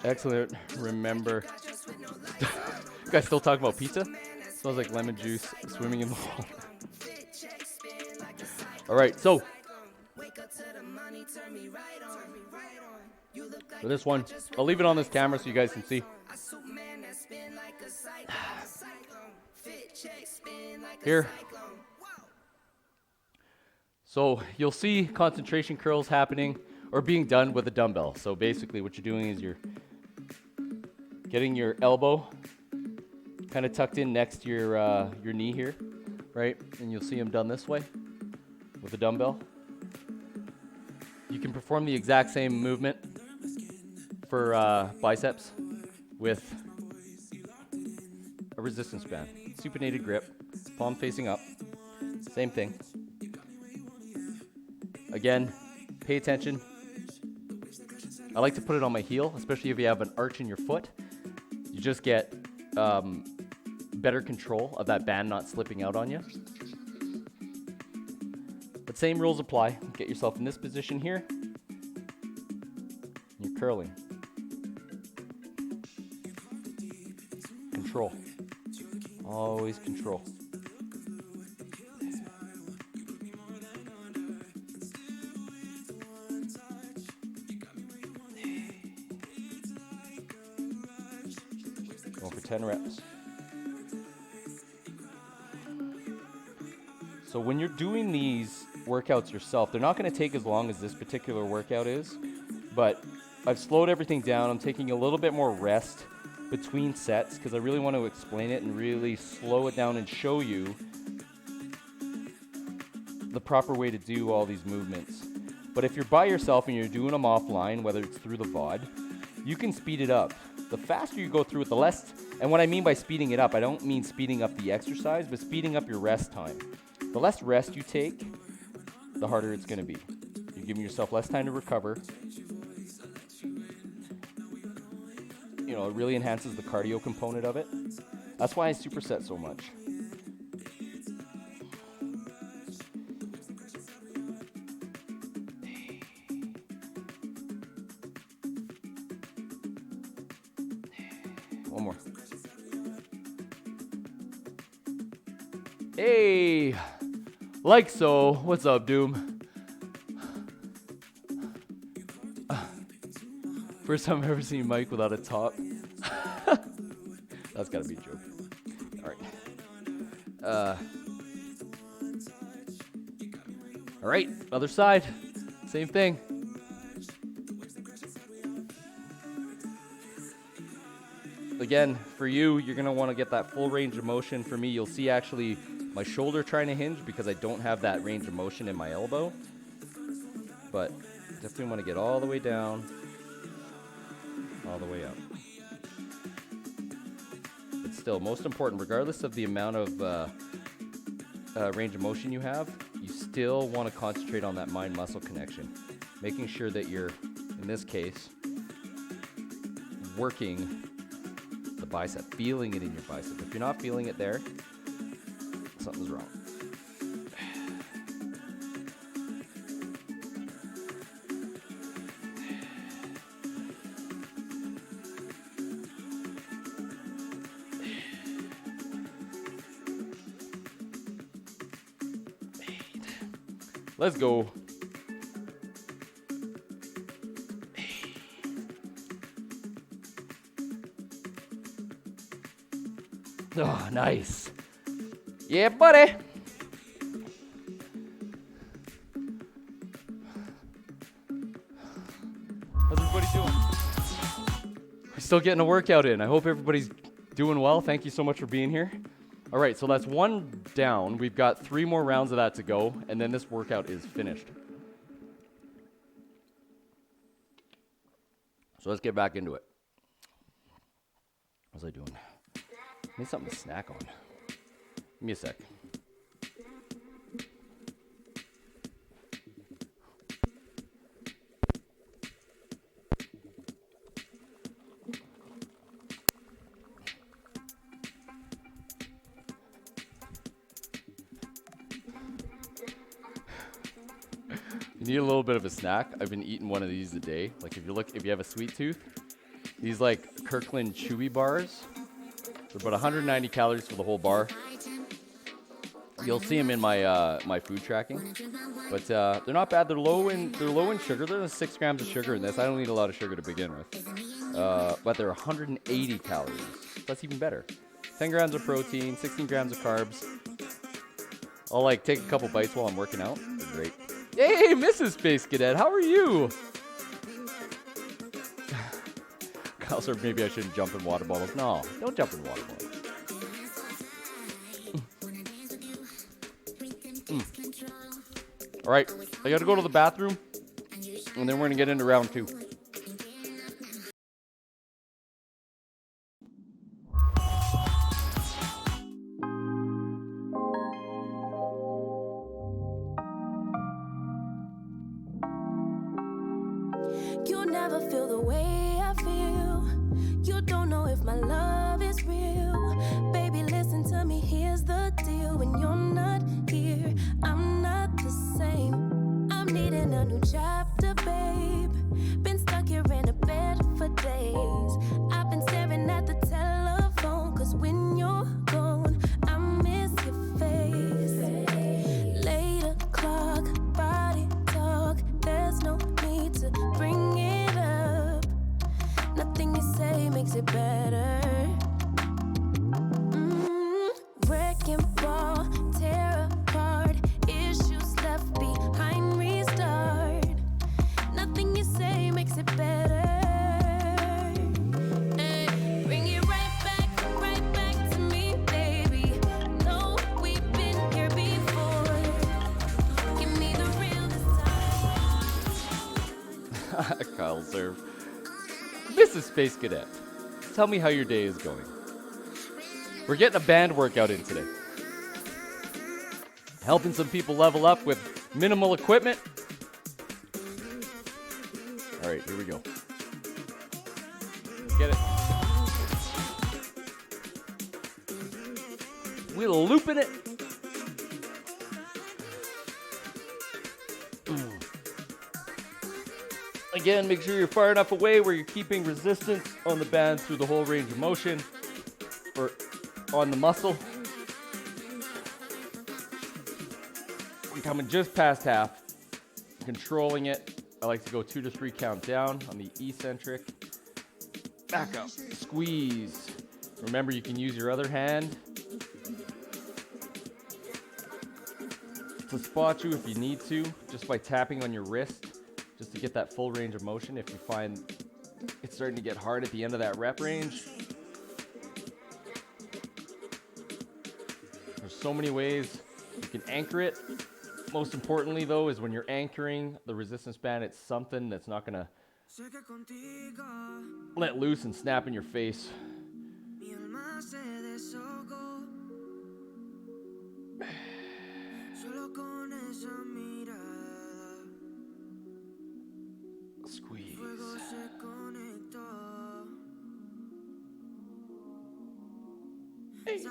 Excellent. Remember, you guys still talking about pizza? Smells like lemon juice swimming in the water. All right, so for this one, I'll leave it on this camera so you guys can see. Here. So you'll see concentration curls happening or being done with a dumbbell. So basically what you're doing is you're getting your elbow kind of tucked in next to your knee here, right? And you'll see them done this way with a dumbbell. You can perform the exact same movement for biceps with a resistance band. Supinated grip, palm facing up, same thing. Again, pay attention. I like to put it on my heel, especially if you have an arch in your foot. You just get better control of that band not slipping out on you. But same rules apply. Get yourself in this position here. You're curling. Control. Always control. Going for 10 reps. So when you're doing these workouts yourself, they're not going to take as long as this particular workout is, but I've slowed everything down. I'm taking a little bit more rest between sets because I really want to explain it and really slow it down and show you the proper way to do all these movements. But if you're by yourself and you're doing them offline, whether it's through the VOD, you can speed it up. The faster you go through it, the less, and what I mean by speeding it up, I don't mean speeding up the exercise, but speeding up your rest time. The less rest you take, the harder it's going to be. You're giving yourself less time to recover. You know, it really enhances the cardio component of it. That's why I superset so much. One more. Hey, like so. What's up, Doom? First time I've ever seen Mike without a top. That's gotta be a joke. All right. All right, other side. Same thing. Again, For you, you're gonna wanna get that full range of motion. For me, you'll see actually my shoulder trying to hinge because I don't have that range of motion in my elbow. But definitely wanna get all the way down, all the way up. But still, most important, regardless of the amount of range of motion you have, you still wanna concentrate on that mind-muscle connection. Making sure that you're, in this case, working the bicep, feeling it in your bicep. If you're not feeling it there, something's wrong. Let's go. Oh, nice. Yeah, buddy. How's everybody doing? We're still getting a workout in. I hope everybody's doing well. Thank you so much for being here. All right, so that's one down. We've got 3 more rounds of that to go, and then this workout is finished. So let's get back into it. How's I doing? Need something to snack on. Give me a sec. You need a little bit of a snack. I've been eating one of these a day. Like if you have a sweet tooth, these like Kirkland Chewy bars. They're about 190 calories for the whole bar. You'll see them in my my food tracking, but they're not bad. They're low in sugar. There's 6 grams of sugar in this. I don't need a lot of sugar to begin with, but they're 180 calories. That's even better. 10 grams of protein, 16 grams of carbs. I'll like take a couple bites while I'm working out. They're great. Hey, Mrs. Space Cadet, how are you? Also, maybe I shouldn't jump in water bottles. No, don't jump in water bottles. All right, I got to go to the bathroom, and then we're going to get into round 2. You never feel the way I feel. You don't know if my love is real. Baby, listen to me, here's the deal. When you're not here, I'm not the same. I'm needing a new chapter, babe. Been stuck here in a bed for days. I've been staring at the telephone, cause when you're gone, I miss your face. 8 o'clock, body talk. There's no need to bring it up. Nothing you say makes it better. Wrecking ball, tear apart. Issues left behind, restart. Nothing you say makes it better. Hey, bring it right back to me, baby. No, we've been here before. Give me the real this time. Kyle serve. Mrs. Space Cadet, tell me how your day is going. We're getting a band workout in today. Helping some people level up with minimal equipment. All right, here we go. Get it. We're looping it. Again, make sure you're far enough away where you're keeping resistance on the band through the whole range of motion, or on the muscle. I'm coming just past half, controlling it. I like to go 2 to 3 count down on the eccentric. Back up, squeeze. Remember, you can use your other hand to spot you if you need to, just by tapping on your wrist, just to get that full range of motion if you find it's starting to get hard at the end of that rep range. so many ways you can anchor it. Most importantly, though, is when you're anchoring the resistance band, it's something that's not gonna let loose and snap in your face. Squeeze. Eight.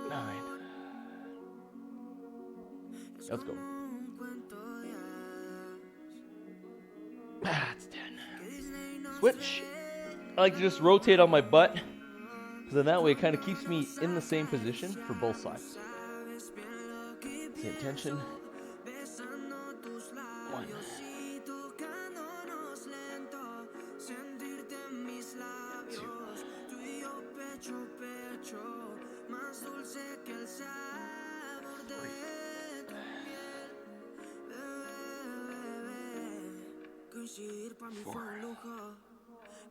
9. Let's go. That's 10. Switch. I like to just rotate on my butt, because then that way it kind of keeps me in the same position for both sides. Same tension. 1. 4.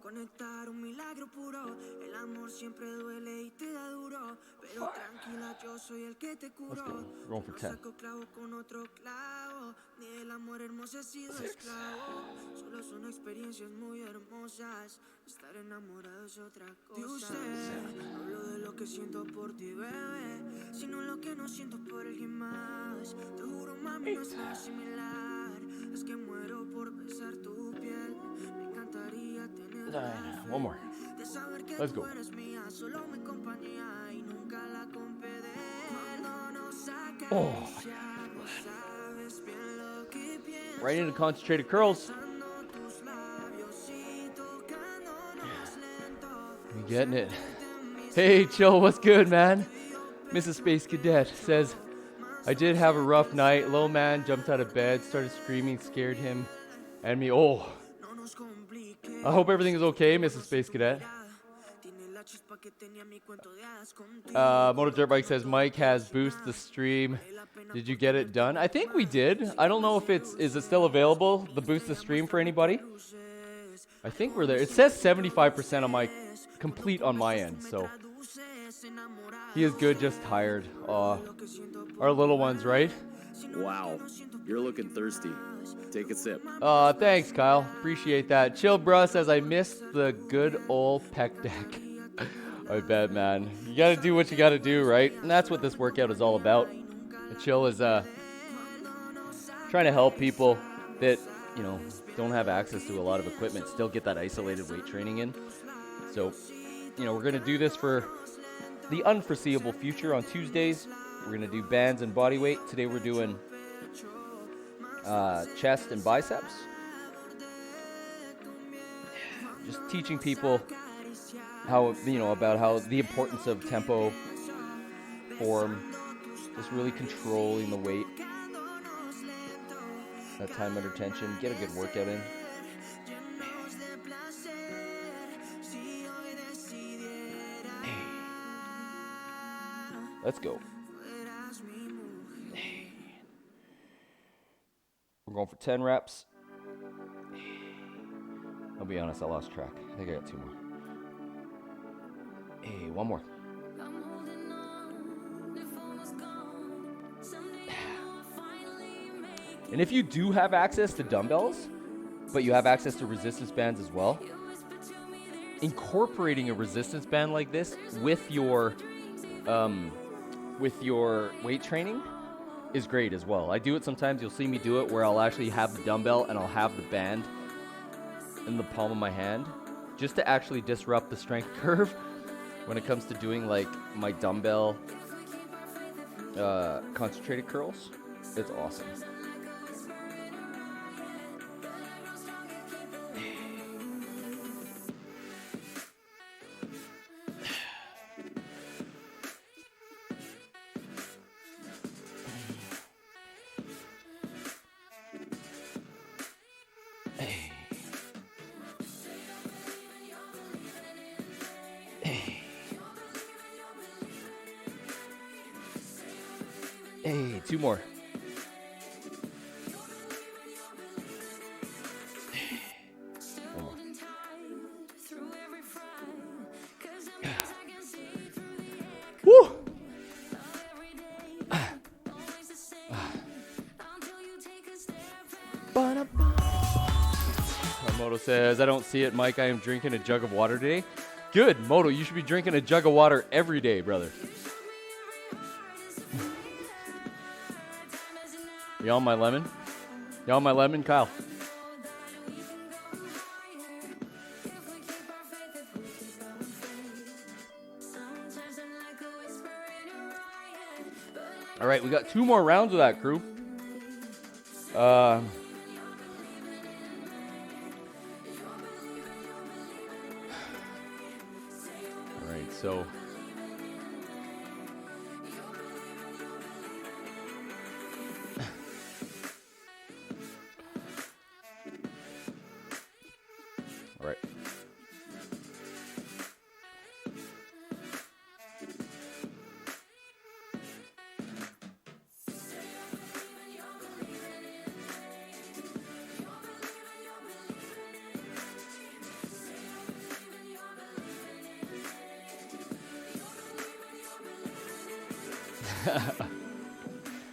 Conectar un milagro puro, el amor siempre duele y te da duro, pero tranquila, yo soy el que te curo. Going for 10. Saco clavo con otro clavo, ni el amor hermoso ha sido esclavo, solo son experiencias muy hermosas, estar enamorado es otra cosa. No hablo de lo que siento por ti, bebé, sino lo que no siento por alguien más. Te juro, mami, no es nada similar, es que muero por besar tu piel. Me encantaría tener 9. One more. Let's go. Oh. Right into concentrated curls. You getting it? Hey, Chill, what's good, man? Mrs. Space Cadet says, I did have a rough night. Little man jumped out of bed, started screaming, scared him and me. Oh. I hope everything is okay, Mrs. Space Cadet. Moto Dirt Bike says Mike has boost the stream. Did you get it done? I think we did. I don't know if is it still available, the boost the stream for anybody? I think we're there. It says 75% on my complete on my end, so he is good, just tired. Our little ones, right? Wow, you're looking thirsty. Take a sip. Thanks, Kyle. Appreciate that. Chill Bruh says I missed the good old pec deck. I bet, man. You gotta do what you gotta do, right? And that's what this workout is all about. And Chill is trying to help people that, you know, don't have access to a lot of equipment still get that isolated weight training in. So, you know, we're gonna do this for the unforeseeable future. On Tuesdays, we're gonna do bands and body weight. Today we're doing chest and biceps. Just teaching people how, you know, about how the importance of tempo, form, just really controlling the weight. That time under tension, get a good workout in. Let's go. We're going for 10 reps. I'll be honest, I lost track. I think I got 2 more. Hey, 1 more. And if you do have access to dumbbells, but you have access to resistance bands as well, incorporating a resistance band like this with your weight training is great as well. I do it sometimes. You'll see me do it where I'll actually have the dumbbell and I'll have the band in the palm of my hand just to actually disrupt the strength curve when it comes to doing like my dumbbell concentrated curls. It's awesome. Hey, 2 more. Moto says, I don't see it, Mike. I am drinking a jug of water today. Good, Moto. You should be drinking a jug of water every day, brother. You on my lemon? You on my lemon, Kyle? All right, we got 2 more rounds of that, crew. All right, so all right.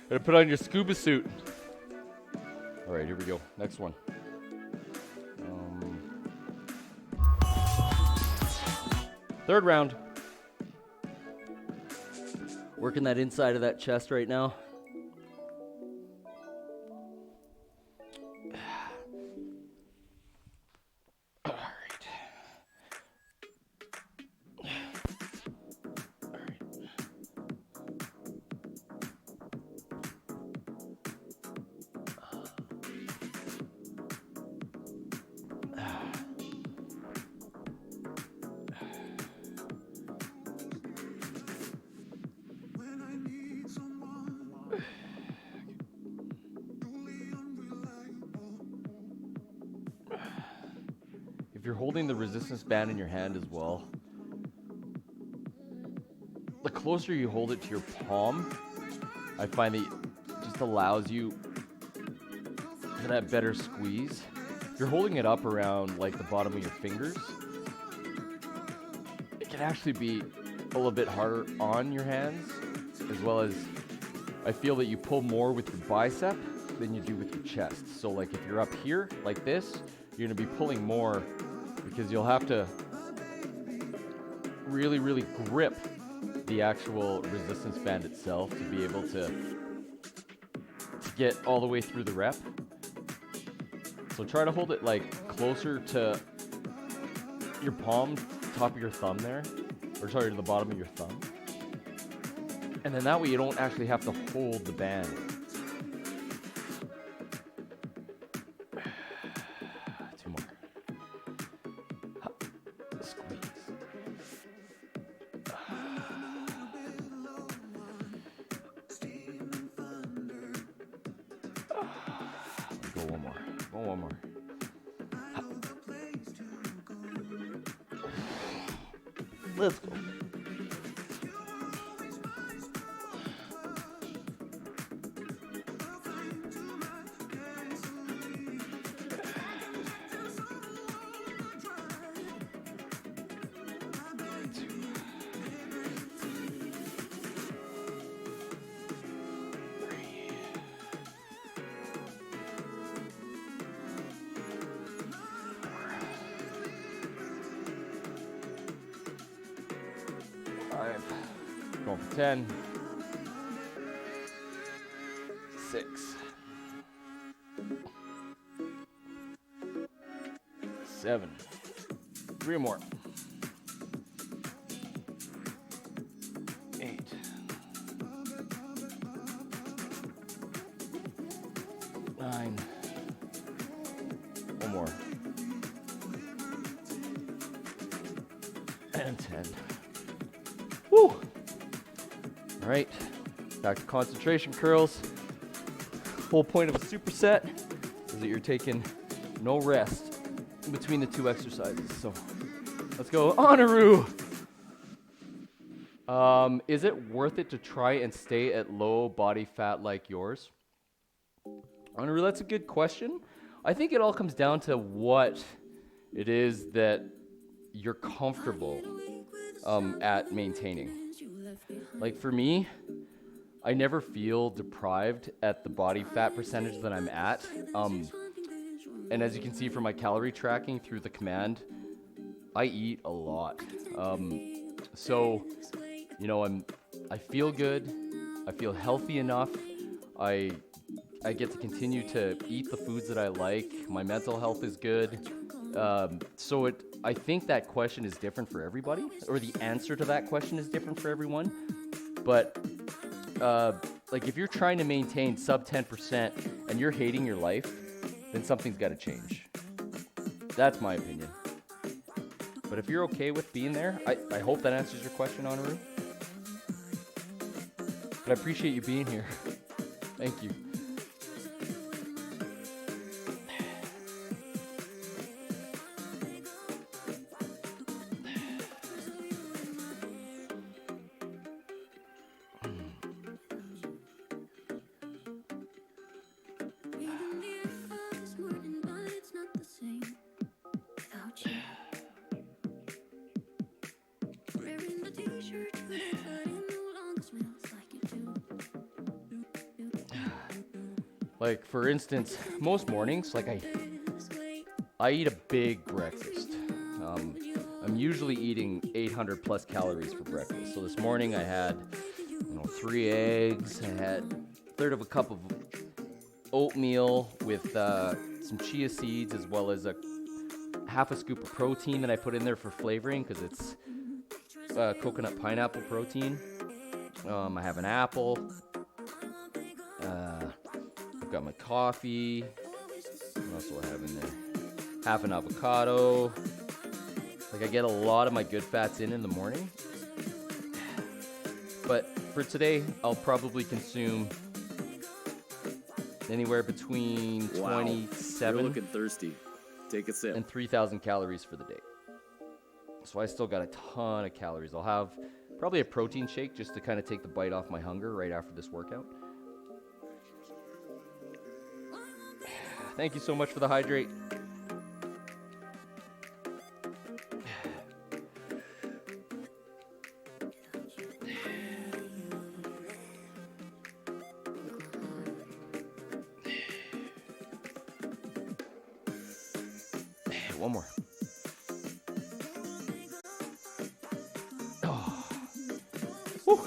Gotta put on your scuba suit. All right, here we go. Next one. Third round. Working that inside of that chest right now. If you're holding the resistance band in your hand as well, the closer you hold it to your palm, I find that it just allows you for that better squeeze. If you're holding it up around like the bottom of your fingers, it can actually be a little bit harder on your hands, as well as I feel that you pull more with your bicep than you do with your chest. So like if you're up here like this, you're gonna be pulling more because you'll have to really, really grip the actual resistance band itself to be able to get all the way through the rep. So try to hold it like closer to your palm, top of your thumb there, or sorry, to the bottom of your thumb. And then that way you don't actually have to hold the band. One more. Let's go. Going for 10, 6, 7, 3 more, 8, 9, one more, and 10. Woo! All right, back to concentration curls. Whole point of a superset is that you're taking no rest in between the 2 exercises. So let's go, Honoru. Is it worth it to try and stay at low body fat like yours? Honoru, that's a good question. I think it all comes down to what it is that you're comfortable at maintaining. Like for me, I never feel deprived at the body fat percentage that I'm at. And as you can see from my calorie tracking through the command, I eat a lot. So, you know, I feel good. I feel healthy enough. I get to continue to eat the foods that I like. My mental health is good. So I think that question is different for everybody, or the answer to that question is different for everyone. But like if you're trying to maintain sub 10% and you're hating your life, then something's got to change. That's my opinion. But if you're okay with being there, I hope that answers your question, Honoru. But I appreciate you being here. Thank you. Like for instance, most mornings, like I eat a big breakfast. I'm usually eating 800 plus calories for breakfast. So this morning I had, 3 eggs. I had a third of a cup of oatmeal with some chia seeds, as well as a half a scoop of protein that I put in there for flavoring because it's coconut pineapple protein. I have an apple. I've got my coffee. What else do I have in there? Half an avocado. Like I get a lot of my good fats in the morning. But for today, I'll probably consume anywhere between Wow. 27 You're looking thirsty. Take a sip. and 3,000 calories for the day. So I still got a ton of calories. I'll have probably a protein shake just to kind of take the bite off my hunger right after this workout. Thank you so much for the hydrate. One more. Oh. Whew.